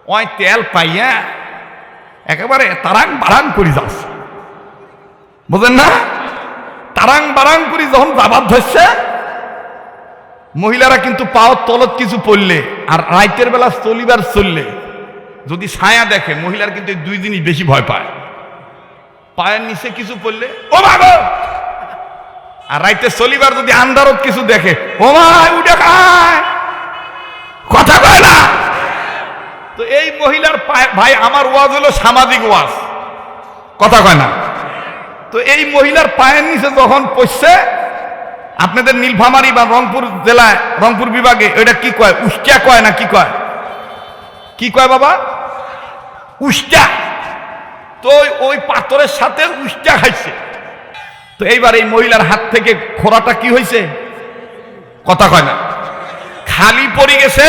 ওই তেল পাইয়া একেবারে তারাং বারাং করে যাস, বুঝেন না? তারাং বারাং করে যখন যাবার ধরছে, মহিলারা কিন্তু পাওয়ার তলত কিছু পড়লে আর রাইতের বেলা চলিবার চললে যদি ছায়া দেখে, মহিলার কিন্তু 2 জিনিস বেশি ভয় পায়: পায়ের নিচে কিছু পড়লে ও বাবা, আর রাইতে চলিবার যদি আন্ধারত কিছু দেখে, ও ভাই উঠে খায়, কথা কয় না। তো এই মহিলার ভাই, আমার ওয়াজ হলো সামাজিক ওয়াজ, কথা কয় না। তো এই মহিলার পায়ের নিচে যখন পড়ছে, আপনাদের নীলফামারী বা রংপুর জেলায়, রংপুর বিভাগে এটা কি কয়? উষ্টা কয় না কি কয়? কি কয় বাবা? উষ্টা। তো ওই পাথরের সাথে উষ্টা খাইছে। তো এইবার এই মহিলার হাত থেকে খোরাটা কি হয়েছে? কথা কয় না। খালি পড়ে গেছে,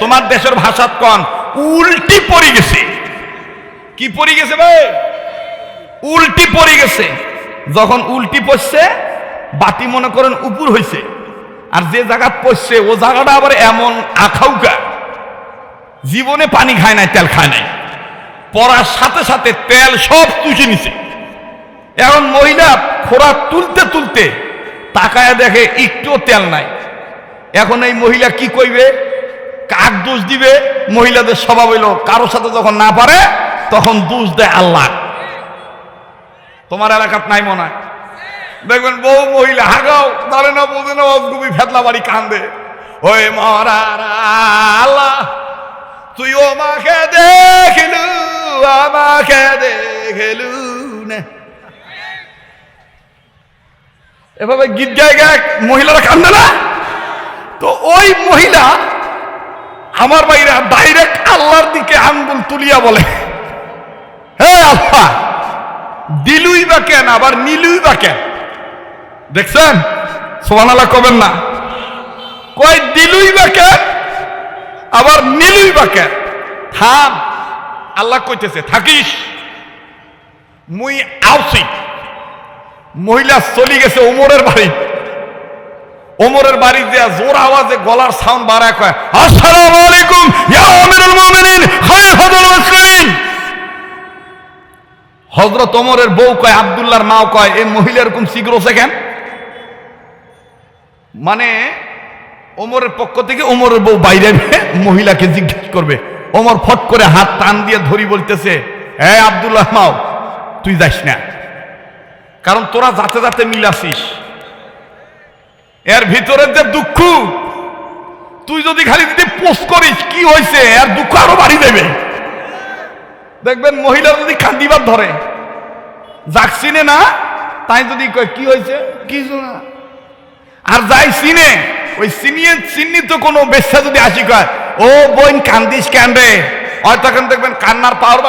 তোমার দেশের ভাষাত কন উল্টি পড়ে গেছে। কি পড়ে গেছে ভাই? উল্টি পড়ে গেছে। যখন উল্টি পড়ছে, বাতি মনে করেন উপর হয়েছে, আর যে জায়গা পড়ছে ও জায়গাটা আবার এমন আখাউকা, জীবনে পানি খায় নাই, তেল খায় নাই, পড়ার সাথে সাথে তেল সব চুষে নিছে। এখন মহিলা খোরা তুলতে তুলতে তাকায় দেখে একটুও তেল নাই। এখন এই মহিলা কি কইবে, কাক দোষ দিবে? মহিলাদের স্বভাব হইল, কারোর সাথে যখন না পারে তখন দোষ দেয় আল্লাহ। তোমার এলাকাত নাই মনে হয়, দেখবেন বহু মহিলা হাগাও দাঁড়ে না, বোঝে না, অজগুবি ফেতলা বাড়ি কান্দে, ওই মরা আল্লাহ তুই আমাকে দেখিলু, আমাকে দেখিলু না, এভাবে গীত গায়ে গায়ে মহিলারা কান্দে না। তো ওই মহিলা, আমার ভাইরা, ডাইরেক্ট আল্লাহর দিকে আঙ্গুল তুলিয়া বলে, হে আল্লাহ, দিলুই বা কেন আবার নিলুই বা কেন? দেখছেন? সুবহানাল্লাহ কবেন না? কয় দিলুই বা কেন আবার নিলুই বা কেন? থাম, আল্লাহ কইতেছে থাকিস। মুই আউছি। মহিলা চলি গেছে ওমরের বাড়ি। ওমরের বাড়ি যে জোর আওয়াজে গলার সাউন্ড বাড়ায় কয়, আসসালামু আলাইকুম ইয়া আমিরুল মুমিনিন খলিফাতুল মুসলিমিন। হযরত ওমরের বউ কয়, আব্দুল্লাহর মাও কয়, এই মহিলা এরকম সিগরোছে কেন? মানে ওমরের পক্ষ থেকে ওমরের বউ বাইরে মহিলাকে জিজ্ঞেস করবে। ওমর ফট করে হাত টান দিয়ে ধরি বলতেছে, হে আব্দুল্লাহ মাও, তুই যাস না, কারণ তোরা যাতে যাতে মিলাছিস, এর ভিতরের যে দুঃখ, তুই যদি খালি যদি পোস্ট করিস কি হয়েছে, এর দুঃখ আরো বাড়ি দেবে। দেখবেন মহিলা যদি কান্দিবার ধরে, যাক চিনে না তাই যদি কয় কি হয়েছে, কিছু না, আর যাই চিনে ওই চিহ্নিত কোনো বেশ্যা যদি আসি কয়, ও বোন কান্দিস কেন রে, হয় তখন দেখবেন কান্নার পাওয়ার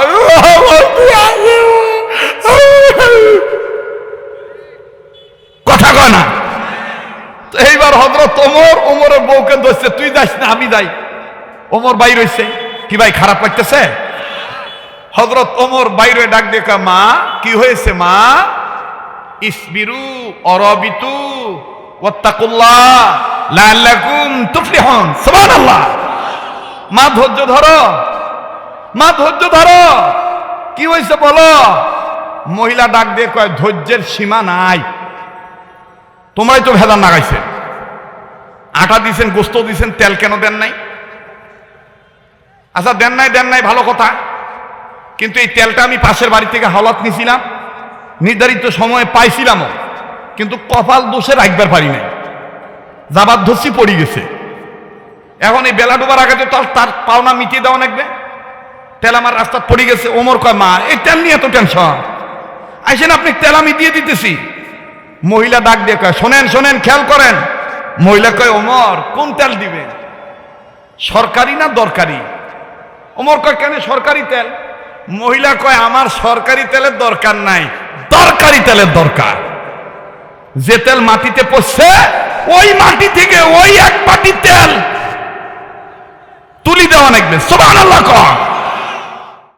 কথা কয় না। এইবার হযরত ওমরের বউকে ধরছে, তুই যাস না আমি যাই। ওমর বাইর হইছে, কি ভাই খারাপ লাগতেছে? হযরত ওমর বাইরে ডাক দিয়ে কয়, মা কি হয়েছে মা? ইসবিরু অরবিতু ওয়াত্তাকুল্লাহ লাআল্লাকুম তুফলিহুন। সুবহানাল্লাহ। মা ধৈর্য ধরো, মা ধৈর্য ধরো, কি হয়েছে বলো। মহিলা ডাক দিয়ে কয়, ধৈর্যের সীমা নাই, তোমরাই তো ভেজাল লাগাইছে, আটা দিছেন, গোস্ত দিছেন, তেল কেন দেন নাই? আচ্ছা দেন নাই ভালো কথা, কিন্তু এই তেলটা আমি পাশের বাড়ি থেকে হাওলাত নিছিলাম, নির্ধারিত সময়ে পাইছিলামও, কিন্তু কপাল দোষে রাখবার পারি নাই, যাবার ধরছি পড়ে গেছে। এখন এই বেলা ডোবার আগে তো তার পাওনা মিটিয়ে দেওয়া লাগবে, তেল আমার রাস্তা পড়ে গেছে। ওমর কয়, মা এই তেল নিয়ে এত টেনশন, আইসেন আপনি তেল আমি দিয়ে দিতেছি। মহিলা ডাক দিয়ে কয়, শোনেন খেয়াল করেন। মহিলা কয়, ওমর কোন তেল দিবেন, সরকারি না দরকারি? ওমর কয়, কেন সরকারি তেল? মহিলা কয়, আমার সরকারি তেলের দরকার নাই, দরকারি তেলের দরকার। যে তেল মাটিতে পড়ছে ওই মাটি থেকে ওই এক বাটি তেল তুলি দেওয়া লাগবে। সুবহানাল্লাহ।